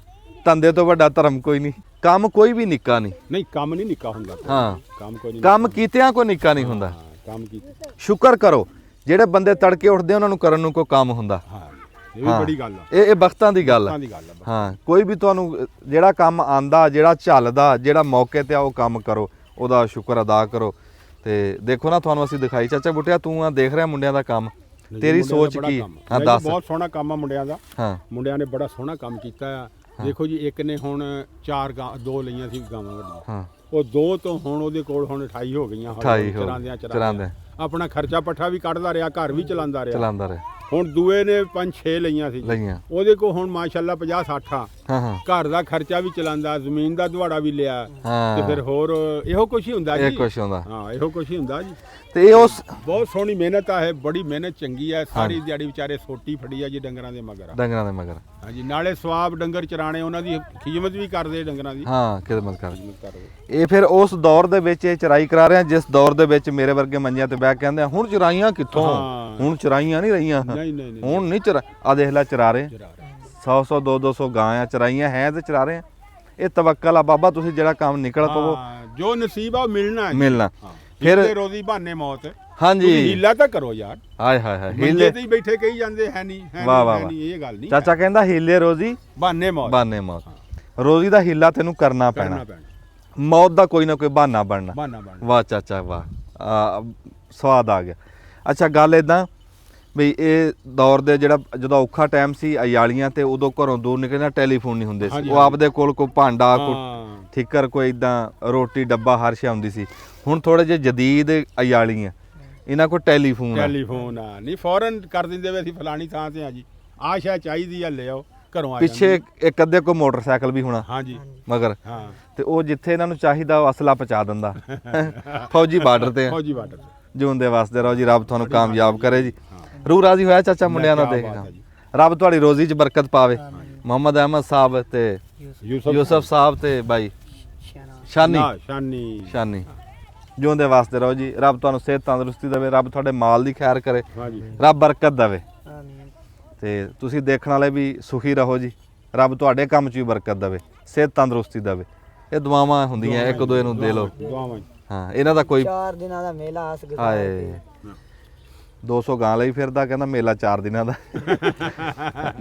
ਧੰਦੇ ਤੋਂ ਵੱਡਾ ਧਰਮ ਕੋਈ ਨਹੀਂ, ਕੰਮ ਕੋਈ ਵੀ ਨਿੱਕਾ ਨਹੀਂ। ਨਹੀਂ ਕੰਮ ਨਹੀਂ ਨਿੱਕਾ ਹੁੰਦਾ। ਹਾਂ ਕੰਮ ਕੋਈ ਨਹੀਂ, ਕੰਮ ਕੀਤਿਆਂ ਕੋਈ ਨਿੱਕਾ ਨਹੀਂ ਹੁੰਦਾ। ਕੰਮ ਕੀਤਾ। ਸ਼ੁਕਰ ਕਰੋ ਜਿਹੜੇ ਬੰਦੇ ਤੜਕੇ ਉੱਠਦੇ ਉਹਨਾਂ ਨੂੰ ਕਰਨ ਨੂੰ ਕੋਈ ਕੰਮ ਹੁੰਦਾ। ਹਾਂ ਇਹ ਵੀ ਬੜੀ ਗੱਲ ਆ। ਇਹ ਬਖਤਾਂ ਦੀ ਗੱਲ ਆ। ਬਖਤਾਂ ਦੀ ਗੱਲ ਆ। ਹਾਂ ਕੋਈ ਵੀ ਤੁਹਾਨੂੰ ਜਿਹੜਾ ਕੰਮ ਆਂਦਾ, ਜਿਹੜਾ ਝੱਲਦਾ, ਜਿਹੜਾ ਮੌਕੇ ਤੇ ਆ ਉਹ ਕੰਮ ਕਰੋ, ਉਹਦਾ ਸ਼ੁਕਰ ਅਦਾ ਕਰੋ। ਤੇ ਦੇਖੋ ਨਾ ਤੁਹਾਨੂੰ ਅਸੀਂ ਦਿਖਾਈ। ਚਾਚਾ ਬੁੱਟਿਆ ਤੂੰ ਆ ਦੇਖ ਰਿਹਾ ਮੁੰਡਿਆਂ ਦਾ ਕੰਮ, ਤੇਰੀ ਸੋਚ ਕੀ? ਹਾਂ ਦੱਸ। ਬਹੁਤ ਸੋਹਣਾ ਕੰਮ ਆ ਮੁੰਡਿਆਂ ਦਾ। ਹਾਂ ਮੁੰਡਿਆਂ ਨੇ ਬੜਾ ਸੋਹਣਾ ਕੰਮ ਕੀਤਾ ਆ। ਦੇਖੋ ਜੀ ਇੱਕ ਨੇ ਹੁਣ 2 ਲਈਆਂ ਸੀ ਗਾਵਾਂ ਵੱਡੀਆਂ, ਹਾਂ ਉਹ 2 ਤੋਂ ਹੁਣ ਉਹਦੇ ਕੋਲ ਹੁਣ 28 ਹੋ ਗਈਆਂ। 28 ਹੋ ਚਰਾਂਦਿਆਂ ਆਪਣਾ ਖਰਚਾ ਪੱਠਾ ਵੀ ਕੱਢਦਾ ਰਿਹਾ, ਘਰ ਵੀ ਚਲਾਉਂਦਾ ਰਿਹਾ। ਹੁਣ ਦੂਏ ਨੇ 5-6 ਲਈਆਂ ਸੀ, ਉਹਦੇ ਕੋਲ ਹੁਣ ਮਾਸ਼ਾਅੱਲਾ 50-60 ਆ। ਹਾਂ ਘਰ ਦਾ ਖਰਚਾ ਵੀ ਚਲਾਉਂਦਾ, ਜ਼ਮੀਨ ਦਾ ਦੁਹਾੜਾ ਵੀ ਲਿਆ, ਤੇ ਫਿਰ ਹੋਰ ਇਹੋ ਕੁਛ ਹੀ ਹੁੰਦਾ ਜੀ। ਇਹ ਕੁਛ ਹੁੰਦਾ। ਹਾਂ ਇਹੋ ਕੁਛ ਹੀ ਹੁੰਦਾ ਜੀ। ਤੇ ਇਹ ਉਸ ਬਹੁਤ ਸੋਹਣੀ ਮਿਹਨਤ ਆ, ਇਹ ਬੜੀ ਮਿਹਨਤ ਚੰਗੀ ਆ। ਸਾਰੀ ਦਿਹਾੜੀ ਵਿਚਾਰੇ ਸੋਟੀ ਫੜੀ ਆ ਜੀ ਡੰਗਰਾਂ ਦੇ ਮਗਰ। ਡੰਗਰਾਂ ਦੇ ਮਗਰ ਹਾਂਜੀ ਨਾਲੇ ਸਵਾਬ ਡੰਗਰ ਚਰਾਣੇ, ਉਹਨਾਂ ਦੀ ਖਿਦਮਤ ਵੀ ਕਰਦੇ ਡੰਗਰਾਂ ਦੀ। ਹਾਂ ਖਿਦਮਤ ਕਰਦੇ। ਇਹ ਫਿਰ ਉਸ ਦੌਰ ਦੇ ਵਿੱਚ ਇਹ ਚਰਾਈ ਕਰਾ ਰਹੇ ਆ ਜਿਸ ਦੌਰ ਦੇ ਵਿੱਚ ਮੇਰੇ ਵਰਗੇ ਮੰਜਿਆਂ ਤੇ ਬਹਿ ਕੇ ਕਹਿੰਦੇ ਆ ਹੁਣ ਚਰਾਈਆਂ ਕਿੱਥੋਂ, ਹੁਣ ਚਰਾਈਆਂ ਨਹੀਂ ਰਹੀਆਂ, ਹੁਣ ਨਹੀਂ ਚਰਾ। ਆ ਦੇਖ ਲੈ ਚਰਾ ਰਹੇ 100-100 200-200 ਗਾਂ ਆ, ਚਰਾਈਆਂ ਹੈ ਤੇ ਚਰਾ ਰਹੇ ਆ। ਇਹ ਤਵੱਕਲ ਆ ਬਾਬਾ, ਤੁਸੀਂ ਜਿਹੜਾ ਕੰਮ ਨਿਕਲ ਪਵੋ, ਜੋ ਨਸੀਬ ਆ ਮਿਲਣਾ ਮਿਲਣਾ। ਫਿਰ ਰੋਜ਼ੀ ਬਹਾਨੇ ਮੌਤ। ਹਾਂਜੀ ਹੀਲਾ ਤਾਂ ਕਰੋ ਯਾਰ। ਹਾਏ ਹਾਏ ਹਾਏ ਹੀਲੇ ਤੇ ਹੀ ਬੈਠੇ ਕਹੀ ਜਾਂਦੇ ਹੈ ਨਹੀਂ, ਵਾਹ ਵਾਹ ਵਾਹ, ਇਹ ਗੱਲ ਨਹੀਂ। ਚਾਚਾ ਕਹਿੰਦਾ ਹੀਲੇ ਰੋਜ਼ੀ ਬਹਾਨੇ ਮੌਤ, ਬਹਾਨੇ ਮੌਤ। ਰੋਜ਼ੀ ਦਾ ਹੀਲਾ ਤੈਨੂੰ ਕਰਨਾ ਪੈਣਾ, ਮੌਤ ਦਾ ਕੋਈ ਨਾ ਕੋਈ ਬਹਾਨਾ ਬਣਨਾ। ਵਾਹ ਚਾਚਾ ਵਾਹ, ਸਵਾਦ ਆ ਗਿਆ। ਅੱਛਾ ਗੱਲ ਇਦਾਂ ਵੀ ਇਹ ਦੌਰ ਦੇ ਜਦੋਂ ਔਖਾ ਟਾਈਮ ਸੀ ਅਯਾਲੀਆਂ ਤੇ, ਉਦੋਂ ਘਰੋਂ ਦੂਰ ਨਿਕਲਣਾ, ਟੈਲੀਫੋਨ ਨਹੀਂ ਹੁੰਦੇ ਸੀ। ਉਹ ਆਪਦੇ ਕੋਲ ਕੋਈ ਭਾਂਡਾ, ਕੋਈ ਠੀਕਰ, ਕੋਈ ਇਦਾਂ ਰੋਟੀ ਡੱਬਾ, ਹਰ ਸ਼ੈ ਹੁੰਦੀ ਸੀ। ਹੁਣ ਥੋੜੇ ਜਿਹੇ ਜਦੀਦ ਅਯਾਲੀਆਂ, ਇਹਨਾਂ ਕੋਲ ਟੈਲੀਫੋਨ ਆ ਨਹੀਂ ਫੌਰਨ ਕਰ ਦਿੰਦੇ ਵੇ ਅਸੀਂ ਫਲਾਣੀ ਥਾਂ ਤੇ ਆ ਜੀ, ਆ ਸ਼ੈ ਚਾਹੀਦੀ ਆ, ਲਿਆਓ ਘਰੋਂ ਆ। ਪਿੱਛੇ ਇੱਕ ਅੱਧੇ ਕੋਈ ਮੋਟਰਸਾਈਕਲ ਵੀ ਹੋਣਾ ਹਾਂਜੀ ਮਗਰ, ਤੇ ਉਹ ਜਿੱਥੇ ਇਹਨਾਂ ਨੂੰ ਚਾਹੀਦਾ ਉਹ ਅਸਲਾ ਪਹੁੰਚਾ ਦਿੰਦਾ। ਫੌਜੀ ਬਾਰਡਰ ਤੇ, ਫੌਜੀ ਬਾਰਡਰ ਤੇ ਜਿਉਂਦੇ ਵਾਸਤੇ ਰਹੋ ਜੀ, ਰੱਬ ਤੁਹਾਨੂੰ ਕਾਮਯਾਬ ਕਰੇ ਜੀ। ਰੂਹ ਰਾਜ਼ੀ ਹੋਇਆ ਚਾਚਾ ਮੁੰਡਿਆਂ ਦਾ ਦੇਖਣਾ, ਰੱਬ ਤੁਹਾਡੀ ਰੋਜ਼ੀ 'ਚ ਬਰਕਤ ਪਾਵੇ। ਮੁਹੰਮਦ ਅਹਿਮਦ ਸਾਹਿਬ ਤੇ ਯੂਸਫ ਸਾਹਿਬ ਤੇ ਬਾਈ ਸ਼ਾਨੀ ਜਿਉਂਦੇ ਵਾਸਤੇ ਰਹੋ ਜੀ। ਰੱਬ ਤੁਹਾਨੂੰ ਸਿਹਤ ਤੰਦਰੁਸਤੀ ਦੇਵੇ, ਰੱਬ ਤੁਹਾਡੇ ਮਾਲ ਦੀ ਖੈਰ ਕਰੇ, ਰੱਬ ਬਰਕਤ ਦੇਵੇ। ਤੇ ਤੁਸੀਂ ਦੇਖਣ ਵਾਲੇ ਵੀ ਸੁਖੀ ਰਹੋ ਜੀ, ਰੱਬ ਤੁਹਾਡੇ ਕੰਮ 'ਚ ਵੀ ਬਰਕਤ ਦੇਵੇ, ਸਿਹਤ ਤੰਦਰੁਸਤੀ ਦੇਵੇ। ਇਹ ਦੁਆਵਾਂ ਹੁੰਦੀਆਂ, ਇੱਕ ਦੂਏ ਨੂੰ ਦੇ ਲਓ। ਹਾਂ ਇਹਨਾਂ ਦਾ ਕੋਈ 4 ਦਿਨਾਂ ਦਾ ਮੇਲਾ ਆਸ ਗੁਜ਼ਾਰ ਹਾਏ 200 ਗਾਂ ਲਈ ਫਿਰਦਾ, ਕਹਿੰਦਾ ਮੇਲਾ 4 ਦਿਨਾਂ ਦਾ।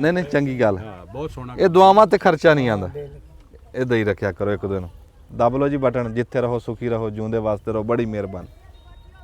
ਨਹੀਂ ਚੰਗੀ ਗੱਲ, ਬਹੁਤ ਸੋਹਣਾ। ਇਹ ਦੁਆਵਾਂ ਤੇ ਖਰਚਾ ਨਹੀਂ ਆਂਦਾ, ਇਦਾਂ ਹੀ ਰੱਖਿਆ ਕਰੋ ਇੱਕ ਦੂਏ ਨੂੰ। ਦਬ ਲਓ ਜੀ ਬਟਨ, ਜਿੱਥੇ ਰਹੋ ਸੁਖੀ ਰਹੋ, ਜਿਉਂਦੇ ਵਾਸਤੇ ਰਹੋ। ਬੜੀ ਮਿਹਰਬਾਨੀ।